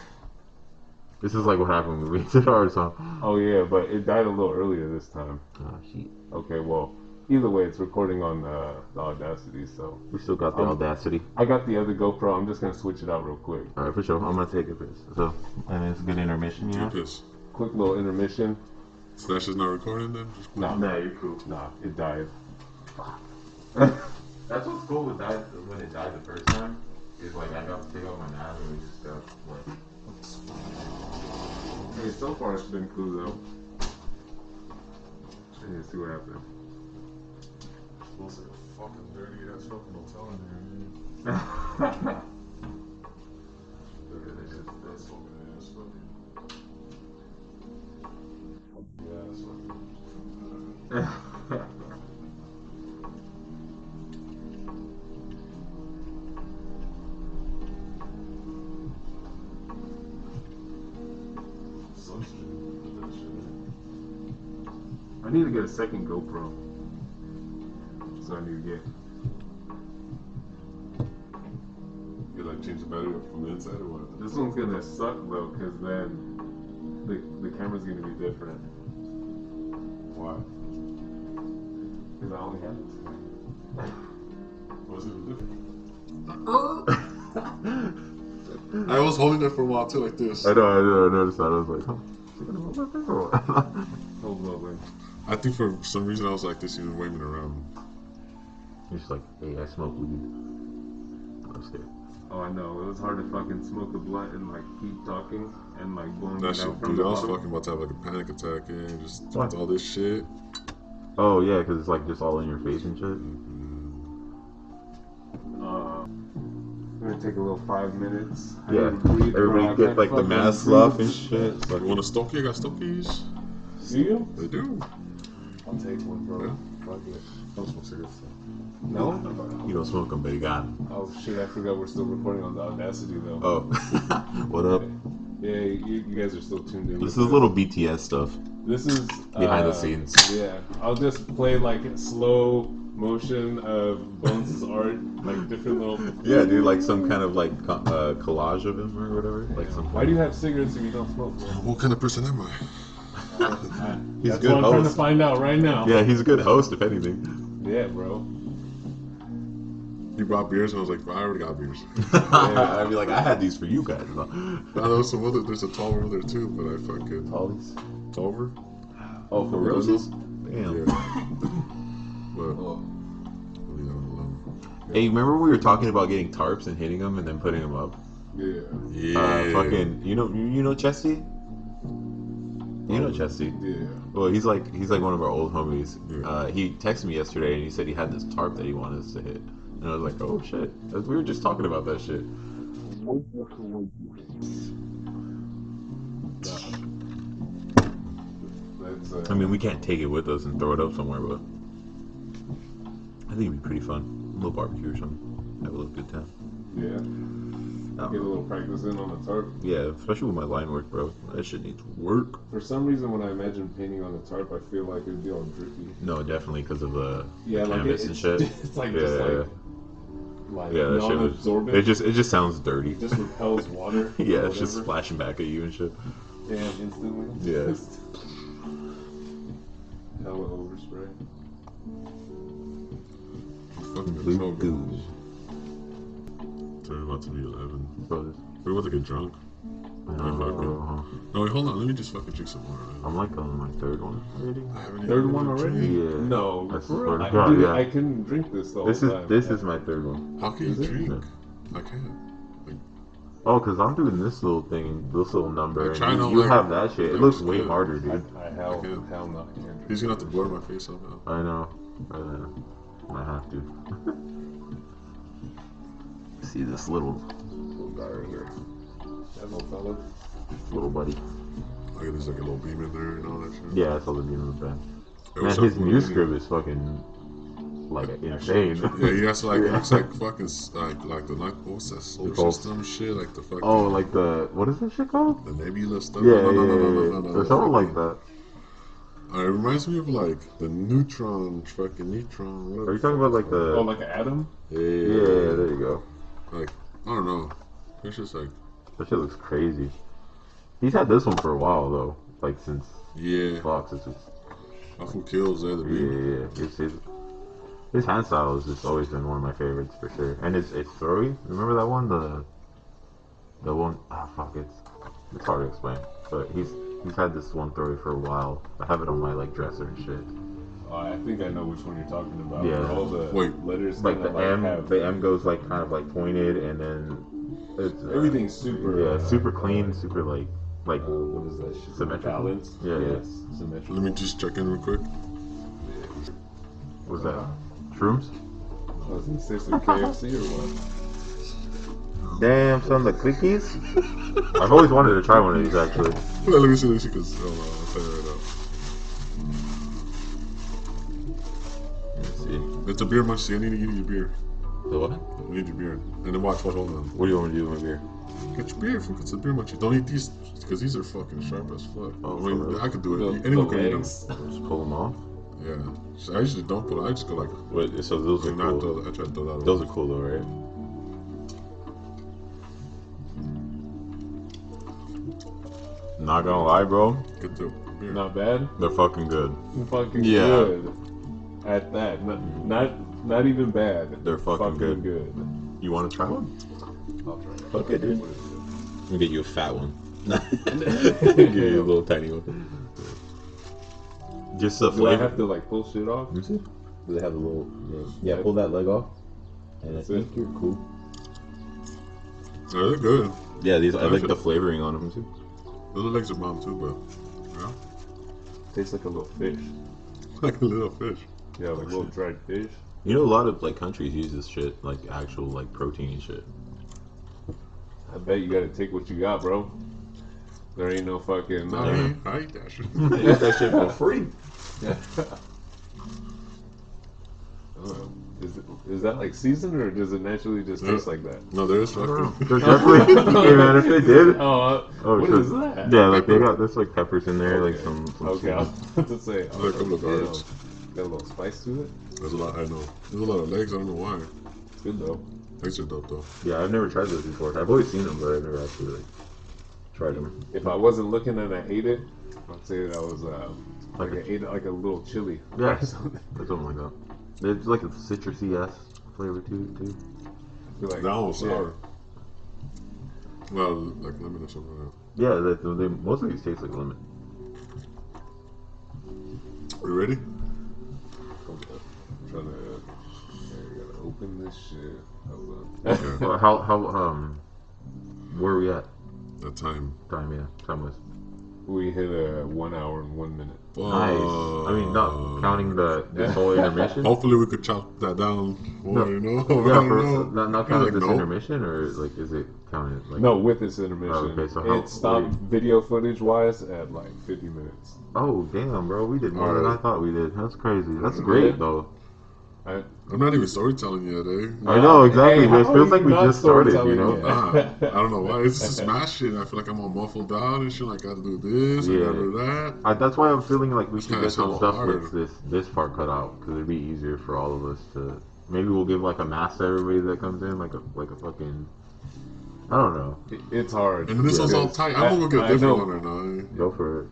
this is like what happened when we did ours, huh? Oh yeah, but it died a little earlier this time. Oh, shit. Okay, well, either way, it's recording on the Audacity, so. We still got the audacity. I got the other GoPro. I'm just gonna switch it out real quick. Alright, for sure. I'm gonna take a piss. So, and it's a good intermission, you know? Take this. Quick little intermission. So that's just not recording then? Just Nah, you're cool. nah, it died. That's what's cool with that when it died the first time. Is like I got to take out my knife and we just got like. Hey, so far it's been cool though. Let's see what happens. Looks like a fucking dirty ass fucking hotel in Look there. That's fucking ass fucking. Yeah, that's fucking. I need to get a second GoPro. So I need to get. You like change the battery up from the inside or what? This one's gonna suck though, cause then the camera's gonna be different. Why? Cause I only have this. What's it different? I was holding it for a while too, like this. I noticed that. I was like, huh? Is he gonna hold that thing or what? Hold on, I think for some reason I was like this, you were waving around. He's just like, hey, I smoke weed. I was scared. Oh, I know. It was hard to fucking smoke a blunt and like keep talking and like blowing That it shit, out from dude, the I was bottom. fucking about to have like a panic attack and just What? all this shit. Oh yeah, because it's like just all in your face and shit. I'm gonna take a little 5 minutes. I Yeah, need to breathe, bro. everybody I get can't like the fucking mask breathe. off and shit. You want a stokie? I got stokies. Do you? They do. I'll take one, bro. Yeah. Fuck it. Don't smoke cigarettes. No? You don't smoke them, but you got 'em. Oh shit, I forgot we're still recording on the Audacity though. Oh, what up? Yeah, you guys are still tuned in. This with is little BTS stuff. This is behind the scenes. Yeah, I'll just play like slow motion of Bones' art, like different little. Yeah, dude, like some kind of like collage of him or whatever. Like some. Why do you have cigarettes if you don't smoke? Bro? What kind of person am I? He's a That's good what I'm trying to host. find out right now. Yeah, he's a good host, if anything. Yeah, bro. He brought beers and I was like, I already got beers. I'd be like, I had these for you guys. Now there was some other, there's a Tolver over there too, but I fucking. Ollies? Tolver? Oh, for roses? Damn. Yeah. But. Hey, remember we were talking about getting tarps and hitting them and then putting them up? Yeah. Yeah. Fucking, you know Chesty? You know Chesty? Yeah. Well, he's like one of our old homies. Yeah. He texted me yesterday and he said he had this tarp that he wanted us to hit, and I was like, oh shit, we were just talking about that shit. It's, I mean, we can't take it with us and throw it up somewhere, but I think it'd be pretty fun. A little barbecue or something. Have a little good time. yeah. Get a little practice in on the tarp. Yeah, especially with my line work, bro. That shit needs work. For some reason, when I imagine painting on the tarp, I feel like it'd be all drippy. No, definitely because of the Yeah, like canvas and shit. It's like Yeah, just yeah. like Yeah, that shit was. non-absorbent. It just sounds dirty. It just repels water. Yeah, it's just splashing back at you and shit. Damn, instantly. Yeah. Hella overspray. Fucking Blue good. goo. So we're about to be 11. So, We're about to get drunk. No, wait, hold on. Let me just fucking drink some more. Man. I'm like on my third one already. I haven't Third even one had a already? drink. Yeah. No, I for real. swear to God, yeah. I couldn't drink this the whole time. This is my third one. How can you Is it? drink? I can't. Oh, because I'm doing this little thing, this little number, Like, and try not you like- have that shit. It like, looks just way good. harder, dude. Hell Okay. no, I can't drink. He's gonna have to blur my face out now. I know. I have to. See this little guy right here. That little fella. Little buddy. Like there's like a little beam in there and all that shit. Yeah, I saw the beam in the back. It Man, was his something new with script is fucking like insane. Yeah, he has to like it looks like fucking like the like what's that solar pulse. system shit like the fucking Oh, like the what is that shit called? the nebula stuff. Yeah, no, There's something like that. It reminds me of like the neutron, fucking neutron. Whatever. Are you talking about like the? Oh, like an atom? Yeah, Yeah, there you go. Like I don't know. It's just like That shit looks crazy. He's had this one for a while though, like since yeah. Fox. It's just, That's what kills there. The beam. yeah. His hand style has just always been one of my favorites for sure. And it's throwy. Remember that one? The one. Ah, fuck. It's hard to explain. But he's had this one throwy for a while. I have it on my like dresser and shit. Oh, I think I know which one you're talking about. Yeah. Where all the Wait. letters Like kinda, the M, have the M goes like kind of like pointed, and then it's everything's super. super clean, super like What is that shit? Symmetrical. Balanced. Yeah, yeah. Yes, symmetrical. Let me just check in real quick. what's that? Shrooms? I was gonna say some KFC or what? Damn, son, the cookies. I've always wanted to try one of these actually. Well, let me see because I'll tell you right now. Let's see. It's a beer munch. I need to get you beer. The what? You need your beer. And then watch. Hold on. What do you want me to do with my beer? Get your beer. Fuck, it's a beer munch. Don't eat these because these are fucking sharp as fuck. Oh, I mean, for real? I could do The, it. Anyone the can eat them. legs. Just pull them off. Yeah. So I usually don't put. I just go like. Wait, so those are Not cool. throw, I try to throw that. Those away. are cool though, right? Not gonna lie, bro. Get the beer. Not bad. They're fucking good. Fucking Yeah. good. At that, not even bad. They're fucking good. good. You want to try one? I'll try it. Okay, dude. I'll get you a fat one. Give you a little tiny one. Just the Do I flavor. have to like pull shit off? Let me see. Do they have a little? Yeah, pull that leg off. And I That's think it. you're cool. Yeah, they're good. Yeah, these I like the flavoring on them too. Those legs are bomb too, but yeah, Tastes like a little fish. like a little fish. Yeah, like a little dried fish. You know, a lot of like countries use this shit, like actual like protein and shit. I bet you gotta take what you got, bro. There ain't no fucking. I eat that shit. Use that shit for free. Is that like seasoned or does it naturally just taste like that? No, there's fucking. They're definitely. Hey man, if they did. Oh, what shit. is that? Yeah, like they got there's like peppers in there, like some. Okay, I was about to say. There's a couple of damn. garlics. Got a little spice to it. There's a lot. I know. There's a lot of legs. I don't know why. It's good though. Legs are dope though. Yeah, I've never tried those before. I've always seen them, but I've never actually like tried them. If I wasn't looking and I ate it, I'd say that I was like I ate it like a little chili. Yeah, or something. or something like that. There's like a citrusy ass flavor to it too. I feel like, That one was yeah. sour. Well, like lemon or something like Yeah, they most of these taste like lemon. that. Are you ready? I'm trying to. I gotta open this shit. Hold on. Okay. Well, how where are we at? That time. Time, yeah, time was. We hit 1 hour and 1 minute. Nice. I mean, not counting this whole intermission. Hopefully we could chop that down more, No. you know? Yeah, I don't know. not He's counting like, this no. intermission, or like, is it counted? Like, No, with this intermission. Oh, okay, so how- it stopped video footage wise at like 50 minutes. Oh damn, bro, we did more than I thought we did. That's crazy. That's Yeah. great though. I'm not even storytelling yet, eh? I know, exactly. Hey, It how feels are like you we not just started, you storytelling know? yet? Nah, I don't know why. It's just smash shit. I feel like I'm all muffled down and shit. Like, I gotta do this, I gotta do that. That's why I'm feeling like we It's should kinda get some so stuff hard. with this part cut out, because it'd be easier for all of us to. Maybe we'll give like a mask to everybody that comes in, like a fucking. I don't know. It's hard. And then this one's all tight. I'm gonna get a different one right now. Go for it.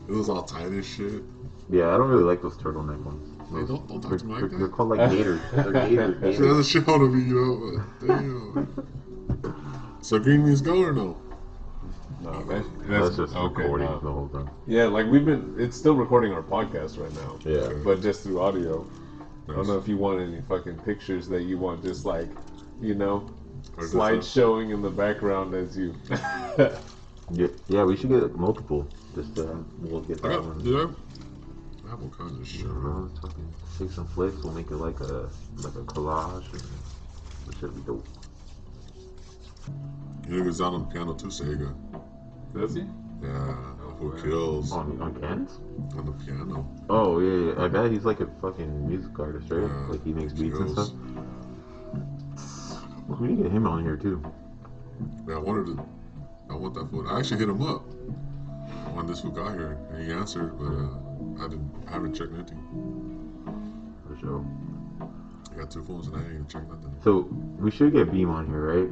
It was all tight and shit. Yeah, I don't really like those turtleneck ones. Hey, don't talk to me like They're that. called like gators. They're gators. She has a shit on me, you know. Damn. So green means go or no? No, That's just okay, recording no. the whole time. Yeah, like it's still recording our podcast right now. Yeah. But just through audio. I don't Nice. know if you want any fucking pictures that you want just like, you know, Or just slide a- showing in the background as you. Yeah, we should get multiple. Just we'll get I that got, one. dude, I have all kinds of shit. Bro, fucking take some flicks. We'll make it like a collage, and it should be dope. You know, he was out on the piano too, Sega. Does he? Yeah, who man. kills On cans? on the piano? Oh yeah. I bet he's like a fucking music artist, right? Yeah, Like he makes beats and kills. stuff. We need to get him on here too. Yeah, I want that fool. I actually hit him up when this fool got here, and he answered, but I haven't checked anything. For sure. I got two phones and I ain't even checked nothing. So we should get Beam on here, right?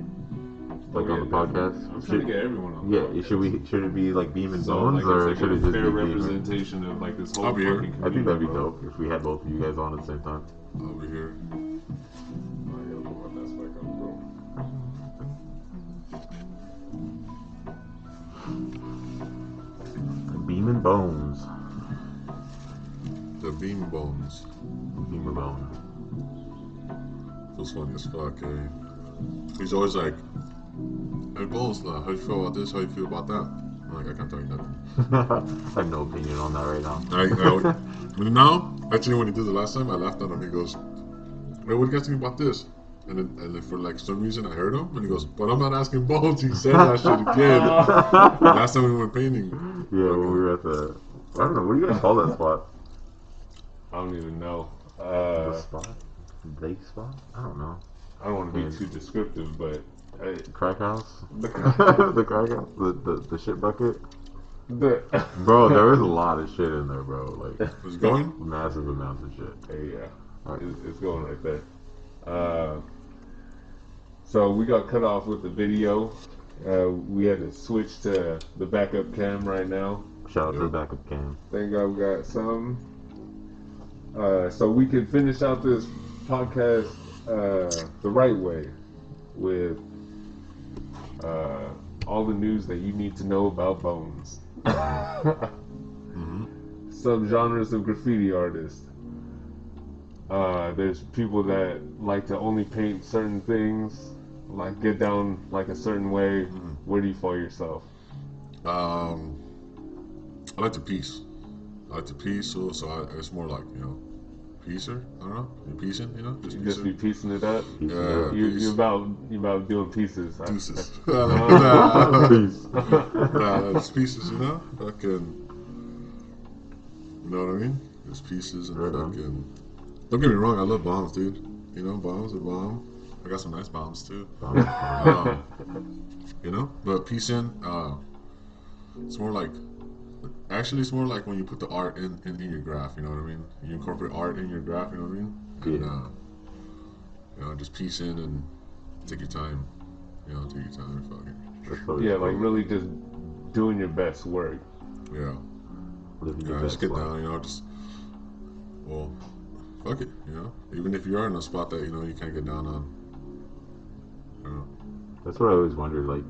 Like Oh, on yeah, the podcast. I'm trying to get everyone on. Yeah, should it be like Beam and So Bones, like, or it's should like it a just be fair Beam? representation of like this whole I'll be here. fucking I think that'd be community, bro. dope if we had both of you guys on at the same time. I'll be here. I gotta put my desk back up, bro. Beam and Bones. The Beam Bones. Beam and Bones. Feels funny as fuck, eh? He's always like, hey Bones, how you feel about this? How you feel about that? I'm like, I can't tell you nothing. I have no opinion on that right now. But now, actually, when he did the last time, I laughed at him. He goes, "Hey, what do you guys think about this?" And then for like some reason, I heard him, and he goes, "But I'm not asking Bones." He said that shit again. Last time we went painting. Yeah, when we were at the. I don't know. What do you guys call that spot? I don't even know. The spot? The spot? I don't know. I don't want to be too descriptive, but Crack house? the, The crack house? The shit bucket? the Bro, there was a lot of shit in there, bro. Like, Was it going? massive amounts of shit. Hey, yeah, Alright. it's going right there. So we got cut off with the video. We had to switch to the backup cam right now. Shout out to the backup cam. Thank God we got some. So we can finish out this podcast the right way with all the news that you need to know about Bones. Subgenres of graffiti artists. There's people that like to only paint certain things, like get down like a certain way. Where do you fall yourself? I like the piece. So it's more like, you know, piecer. I don't know. You piecing, you know? Just You just be piecer. piecing it up. Yeah, You about doing pieces. Deuces. Peace. Just pieces, you know? Fucking. You know what I mean? Just pieces and Right on. fucking. Don't get me wrong, I love bombs, dude. You know, bombs are bomb. I got some nice bombs too. You know, but piecing, it's more like. Actually, it's more like when you put the art in your graph. You know what I mean? You incorporate art in your graph. You know what I mean? And, you know, just piece in and take your time. You know, take your time and fucking. Yeah, like really just doing your best work. Yeah. Living Yeah, your just best get life. down. You know, just. Well, fuck it. You know, even if you are in a spot that you know you can't get down on. You know. That's what I always wondered. Like,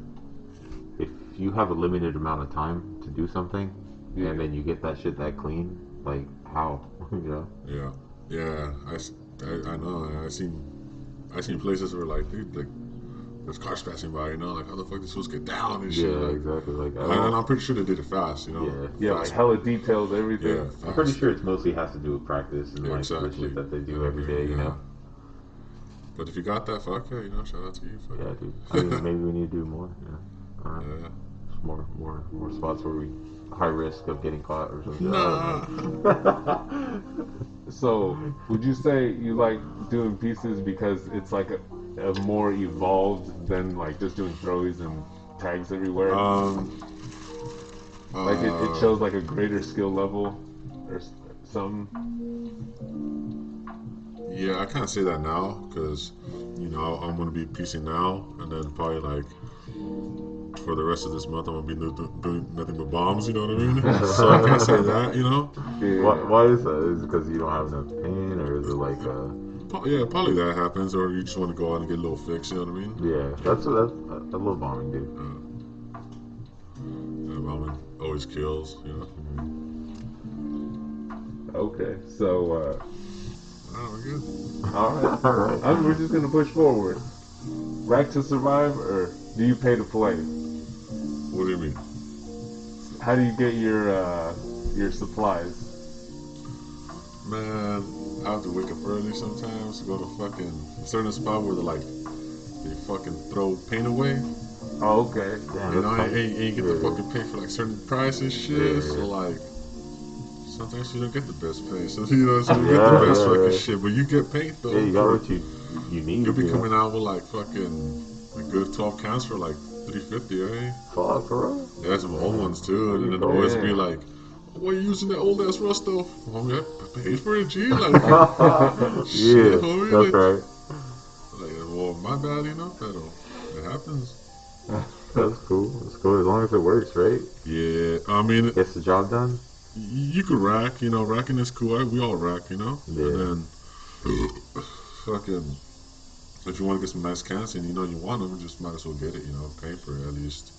if you have a limited amount of time to do something, Yeah. and then you get that shit that clean, like how, you know? Yeah. I know. I seen places where like, dude, like, there's cars passing by, you know, like how the fuck this supposed to get down and shit. Yeah, Like, exactly. Like, and I'm pretty sure they did it fast, you know. Yeah. Yeah, like Fast. hella details, everything. Yeah, fast. I'm pretty sure it's mostly has to do with practice and Yeah, like exactly. the shit that they do every day, you know. But if you got that, fuck yeah, you know, shout out to you. Fuck Yeah, dude. I mean, maybe we need to do more. Yeah. Yeah. Just more spots where we high risk of getting caught or something. Nah. So, would you say you like doing pieces because it's like a more evolved than like just doing throws and tags everywhere? Like it shows like a greater skill level or something. Yeah, I can't say that now because, you know, I'm gonna be piecing now, and then probably like for the rest of this month, I'm gonna be doing nothing but bombs. You know what I mean? So I can't say that. You know? Yeah. Why is that? Is it because you don't have enough pain, or is it like Yeah, probably that happens, or you just want to go out and get a little fix. You know what I mean? Yeah, that's I love bombing, dude. Yeah, bombing always kills. You know? Okay, so We're good. all right. All right. We're just gonna push forward. Rack to survive, or do you pay to play? What do you mean? How do you get your supplies? Man, I have to wake up early sometimes to go to fucking a certain spot where they fucking throw paint away. Oh, okay. Damn, You know, that's and you get to yeah. fucking pay for like certain price and shit. Yeah. So like, sometimes you don't get the best paint. So you know, so you get the best fucking shit, but you get paint though. Yeah, you got what you need. You'll be coming out with like fucking a good 12 cans for like $3.50, eh? Fuck, bro. Yeah, some old ones too, and then the boys be like, "Why you using that old ass rust though?" Homie, I paid for it, G. Like, shit, homie. That's right. Like, well, my bad, you know. It happens. That's cool. That's cool as long as it works, right? Yeah, I mean, it Gets the job done. you could rack, you know, racking is cool. We all rack, you know. Yeah. And then, fucking, if you want to get some nice cans and you know you want them, just might as well get it, you know, pay for it at least.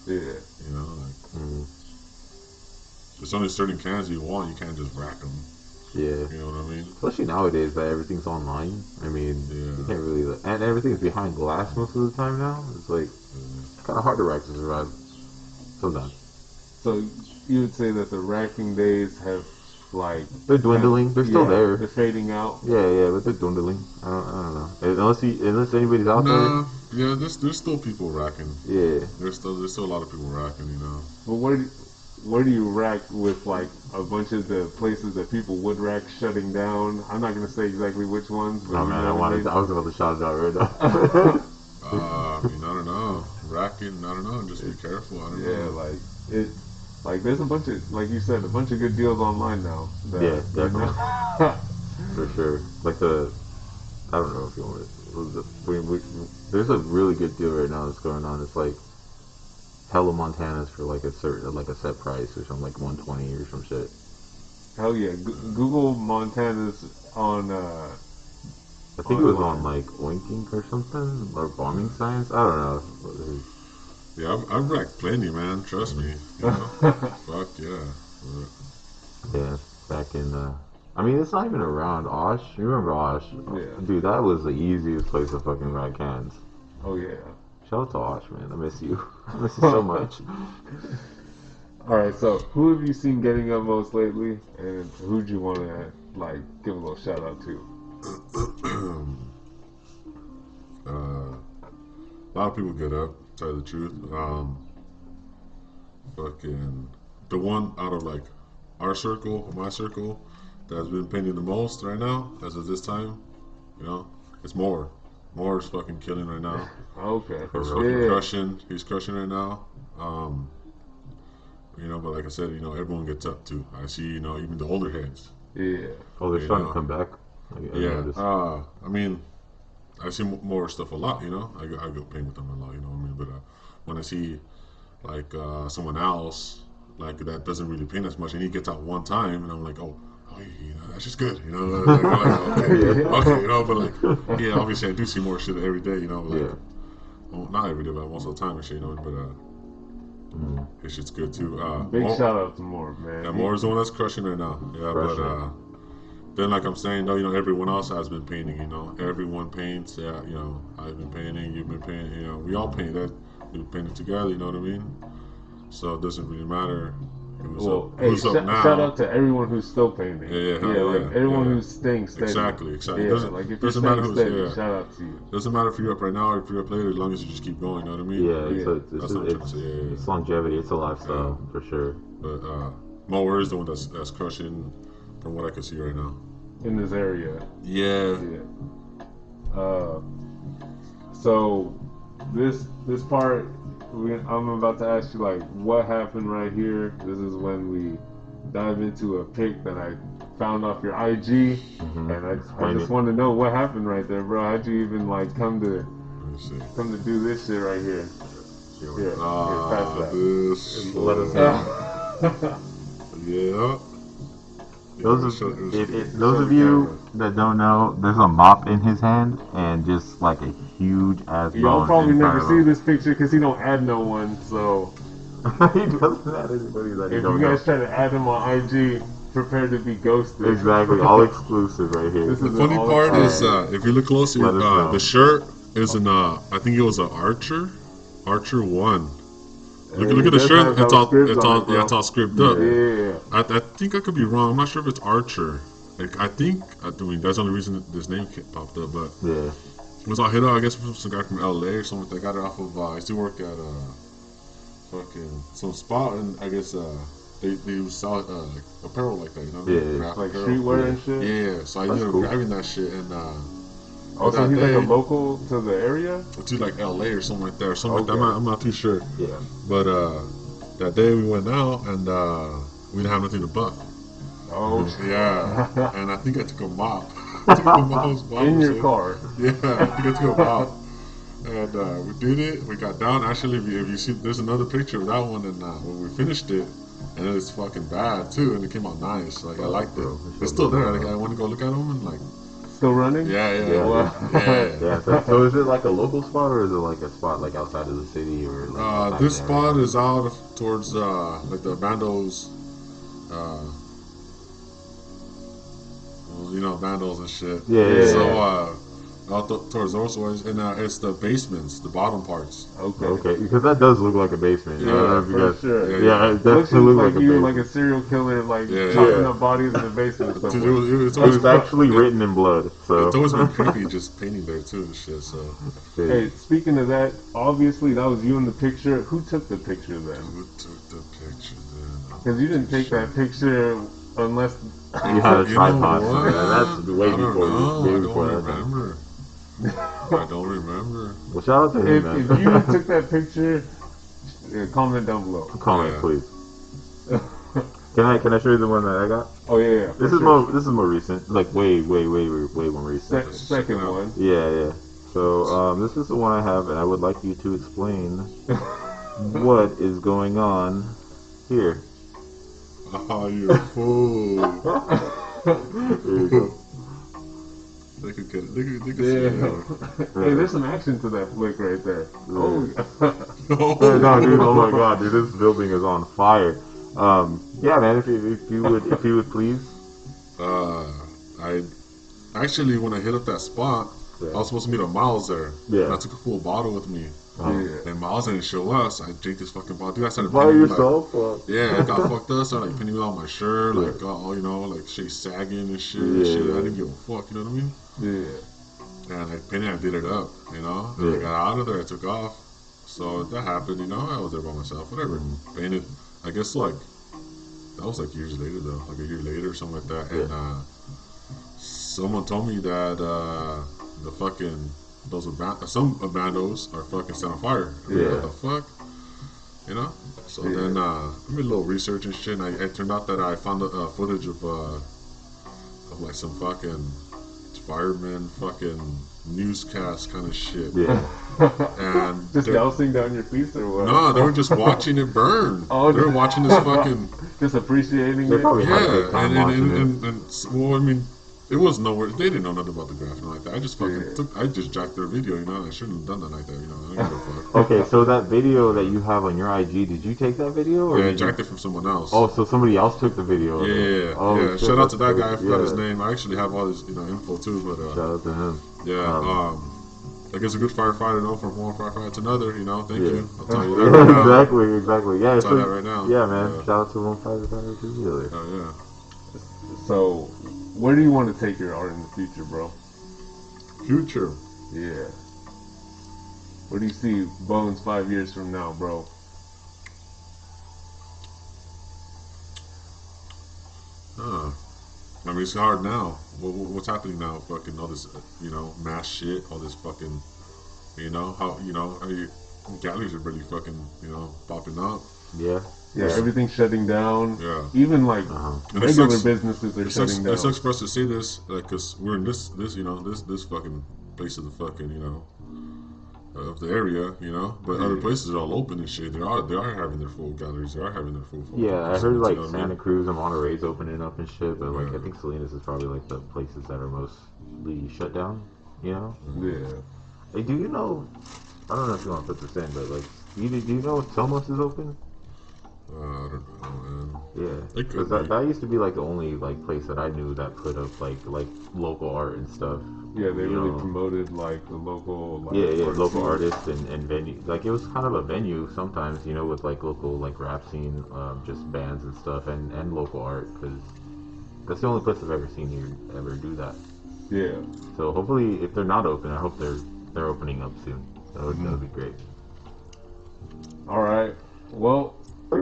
Yeah. You know, like, there's only certain cans you want. You can't just rack them. Yeah. You know what I mean? Especially nowadays that everything's online. I mean, you can't really, and everything's behind glass most of the time now. It's like kind of hard to rack to survive sometimes. So you would say that the racking days have like They're dwindling. They're still there. They're fading out. Yeah, but they're dwindling. I don't know. Unless anybody's out Nah, yeah, there's still people racking. there. Yeah. There's still a lot of people racking, you know. But where do you rack with like a bunch of the places that people would rack shutting down? I'm not gonna say exactly which ones, but Oh you man, know what I mean? I was about to shout it out right now. I mean, I don't know. Racking, I don't know. Just be careful. I don't know. Yeah, like there's a bunch of, like you said, a bunch of good deals online now. Yeah, definitely. For sure. Like I don't know if you want it. There's a really good deal right now that's going on. It's like hella Montanas for like a set price or something, like 120 or some shit. Hell yeah, Google Montana's on. I think it was on like Oinking or something, or Bombing Science. I don't know. Yeah, I've racked plenty, man. Trust me. You know? Fuck yeah. Yeah, back in I mean, it's not even around Osh. You remember Osh? Yeah. Dude, that was the easiest place to fucking rack cans. Oh yeah. Shout out to Osh, man. I miss you. I miss you so much. All right, so who have you seen getting up most lately, and who'd you want to like give a little shout out to? A lot of people get up, to tell you the truth. Fucking the one out of like our circle, my circle, that's been painting the most right now, as of this time, you know, it's more. More is fucking killing right now. Okay. He's fucking crushing. He's crushing right now. You know, but like I said, you know, everyone gets up too. I see, you know, even the older heads. Yeah. Oh, they're starting to come back. Yeah. I mean, I see more stuff a lot. You know, I go paint with them a lot. You know what I mean? But when I see like someone else like that doesn't really paint as much, and he gets out one time, and I'm like, oh, you know, that's just good. You know, like, okay, you know. But like, yeah, obviously I do see more shit every day. You know, like, well, not every day, but most of the time and shit. You know, but his shit's good too. Big shout out to Moore, man. Yeah, Moore is the one that's crushing right now. Yeah, Crushing. but then like I'm saying though, everyone else has been painting. Everyone paints. Yeah, I've been painting. You've been painting. We all paint that. We painted together. You know what I mean? So it doesn't really matter. Well, Who's up now? shout out to everyone who's still painting. Yeah, like everyone yeah. who's staying steady. Exactly. Yeah, like if you're staying steady, shout out to you. Doesn't matter if you're up right now or if you're up later, as long as you just keep going. You know what I mean? Yeah, That's what I'm trying to say. it's longevity. It's a lifestyle for sure. But Mower is the one that's crushing, from what I can see right now. In this area. Yeah. So this part, I'm about to ask you like what happened right here. This is when we dive into a pic that I found off your IG, and I just want to know what happened right there, bro. How'd you even like come to do this shit right here? Here, pass that. Let us know. Yeah. Those of you that don't know, there's a mop in his hand and just like a huge ass bone. Y'all probably never see this picture because he don't add no one. So he doesn't add anybody that he if don't you guys know. try to add him on IG, prepare to be ghosted. Exactly, all exclusive right here. The funny part is, if you look closely, the shirt is I think it was an Archer 1. Look at the shirt. It's all scripted up. Yeah. I think I could be wrong. I'm not sure if it's Archer. I mean, that's the only reason this name popped up. But Yeah. it was all hit up, I guess, from some guy from LA or something. They got it off of. I used to work at fucking some spot, and I guess they sell like apparel like that, Yeah. Like streetwear and shit. Yeah. So I ended up grabbing that shit and. Also, he's like a local to the area? To like LA or something like that, or something like that. I'm not too sure. Yeah. But that day we went out and we didn't have nothing to buff. Oh. Yeah. And I think I took a mop. In your car? Yeah, I think I took a mop. And we did it. We got down. Actually, if you see, there's another picture of that one. And when we finished it, and it was fucking bad too, and it came out nice. Like I liked it. It's still there. Like, I want to go look at them and like. Still running? Yeah. So is it like a local spot or is it like a spot like outside of the city or? Like this spot is out towards like the Bandos, Bandos and shit. Yeah. So out towards those ways, and it's the basements, the bottom parts. Okay. Because that does look like a basement. Yeah, I don't know if you for guys. sure. Yeah, it definitely looks like a you basement. like a serial killer, like chopping up bodies in the basement. It's actually written in blood. So it's always been creepy just painting there too and shit. So. Hey, speaking of that, obviously that was you in the picture. Who took the picture then? Who took the picture then? Because you didn't take that picture unless you had a tripod. That's way I don't before. know. I don't remember. I don't remember. Well, shout out to him, man. If you took that picture, comment down below. Comment, please. Can I show you the one that I got? Oh yeah. This is more recent, like way more recent. Second one. Yeah. So this is the one I have, and I would like you to explain what is going on here. Oh, you fool! There you go. They could get it. Hey, there's some action to that flick right there. Oh. No, dude! Oh my God, dude! This building is on fire. Yeah, man. If you would please. I actually, when I hit up that spot, I was supposed to meet a Miles there. Yeah. And I took a full bottle with me. And Miles didn't show up, so I drank this fucking bottle. Dude, I started by yourself? I got fucked up. Started like pinning without my shirt, like all like shit sagging and shit. I didn't give a fuck. You know what I mean? Yeah. And I painted, I did it up, And I got out of there, I took off. So that happened, I was there by myself, whatever. Painted, I guess that was like years later though, like a year later or something like that. And someone told me that the fucking, some bandos are fucking set on fire. What the fuck? So then I made a little research and shit, and it turned out that I found footage of like some fucking fireman fucking newscast kind of shit. And just dousing down your piece or what? No, they were just watching it burn. They were watching this fucking just appreciating it. And well, I mean, It was nowhere. They didn't know nothing about the graph and like that. I just fucking Yeah. took. I just jacked their video. You know, I shouldn't have done that like that. You know, I don't give a fuck. Okay, so that video that you have on your IG, did you take that video or Yeah, I did you? jacked it from someone else. Oh, so somebody else took the video of it. Yeah, Oh yeah. shit, Shout out to that's that guy. I crazy. forgot his Yeah. name. I actually have all his, info too. But Shout out to him. yeah. I guess a good firefighter, from one firefighter to another. Thank Yeah. you. I'll tell you that right now. Exactly. Yeah, I'll tell you that right now. yeah, man. Yeah. Shout out to one firefighter to the other. Oh yeah. So, where do you want to take your art in the future, bro? Future. Yeah. Where do you see Bones 5 years from now, bro? Huh. I mean, it's hard now. What's happening now? Fucking all this, mass shit. All this fucking, how you galleries are really fucking, popping up. Yeah. Yeah, everything's shutting down. Yeah. Even like And it regular sucks. businesses are shutting down. It sucks for us to say this, because we're in this fucking place of the fucking, of the area, But other places are all open and shit. They are having their full galleries. They are having their full. Yeah, I heard facilities, like you know what I Santa mean? Cruz and Monterey's opening up and shit, but like Yeah. I think Salinas is probably like the places that are mostly shut down. Yeah. Hey, do you know? I don't know if you want to put this in, but like, do you know if Tomos is open? I don't know, man. Yeah, It could because be. that used to be like the only like place that I knew that put up like local art and stuff. Yeah, they you really know. promoted like the local like Yeah, art local scene. artists and venue. Like it was kind of a venue sometimes, with like local like rap scene, just bands and stuff, and local art. Because that's the only place I've ever seen you ever do that. Yeah. So hopefully, if they're not open, I hope they're opening up soon. That would be great. All right. Well,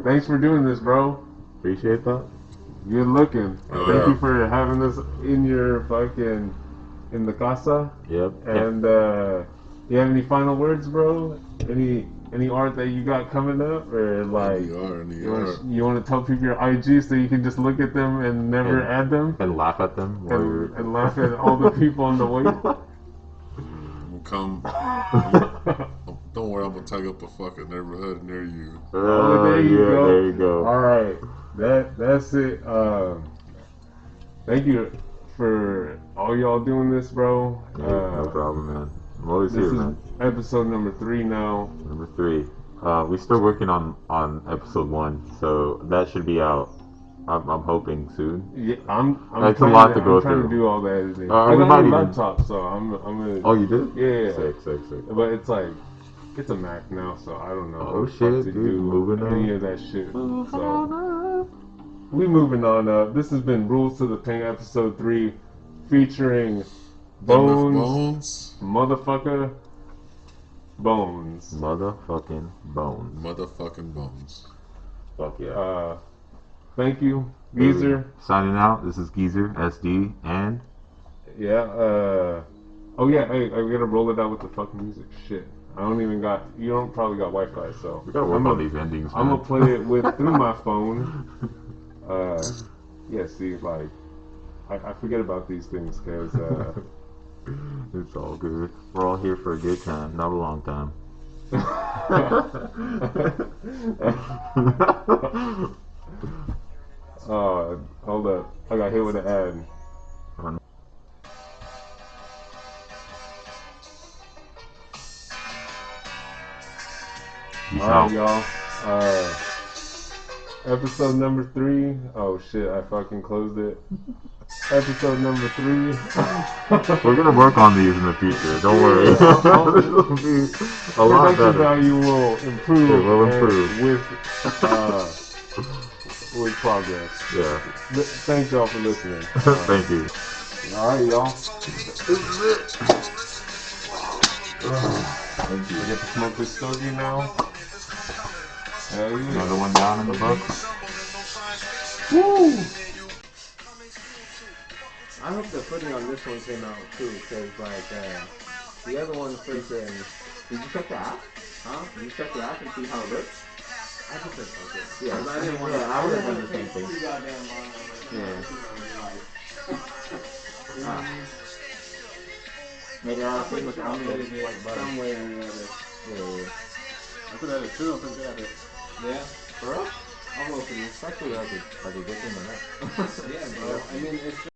thanks for doing this, bro. Appreciate that. Good looking. Oh, Thank yeah. you for having us in your fucking in the casa. Yep. And you have any final words, bro? Any art that you got coming up, or like you want to tell people your IG so you can just look at them and never And- add them and laugh at them while you're and laugh at all the people on the way. We'll come. Don't worry, I'm gonna tag up a fucking neighborhood near you. Oh, there you go. There you go. All right, that's it. Thank you for all y'all doing this, bro. No problem, man. I'm always This here, is man. episode number 3 now. Number 3. We're still working on episode 1, so that should be out. I'm hoping soon. Yeah, I'm That's a trying lot to go I'm trying through. to do all the editing. We I got might a new even- laptop, so I'm gonna. Oh, you did? Yeah. Sick. But it's like it's a Mac now, so I don't know Oh, how the fuck shit, to dude, do moving any on. of that shit. So we moving on up. This has been Rules to the Paint episode 3, featuring Bones, motherfucker, Bones. Motherfucking bones. Motherfucking bones. Fuck yeah. Thank you, Geisr. Signing out. This is Geisr, SD, and Yeah. Oh yeah. Hey, I gotta roll it out with the fucking music. Shit. I don't even got. You don't probably got Wi-Fi, so we gotta work on these endings, man. I'm gonna play it through my phone. Yeah. See, like, I forget about these things because. It's all good. We're all here for a good time, not a long time. Hold up. I got hit with an ad. Peace Alright, out. y'all. Episode number 3. Oh shit, I fucking closed it. Episode number 3. We're gonna work on these in the future. Don't worry. This will be a lot Production better. value will improve. It will and improve. with progress. Yeah. Thanks y'all for listening. Thank you. Alright, y'all. This is it. Thank I you. get to smoke this stogie now. Hell yeah. Another one down in the book. Woo! I hope the footing on this one came out too, because like the other one freaking. Did you check the app? Huh? Did you check the app and see how it looks? I just said okay. Yeah, I didn't want to. I would have done the same thing. Yeah. Maybe I'll see what's on there. Some way or another. Yeah. I could have it too. I think I did. Yeah. For us? I'll vote for you. Especially like a good thing or not. Yeah, bro. I mean, it's.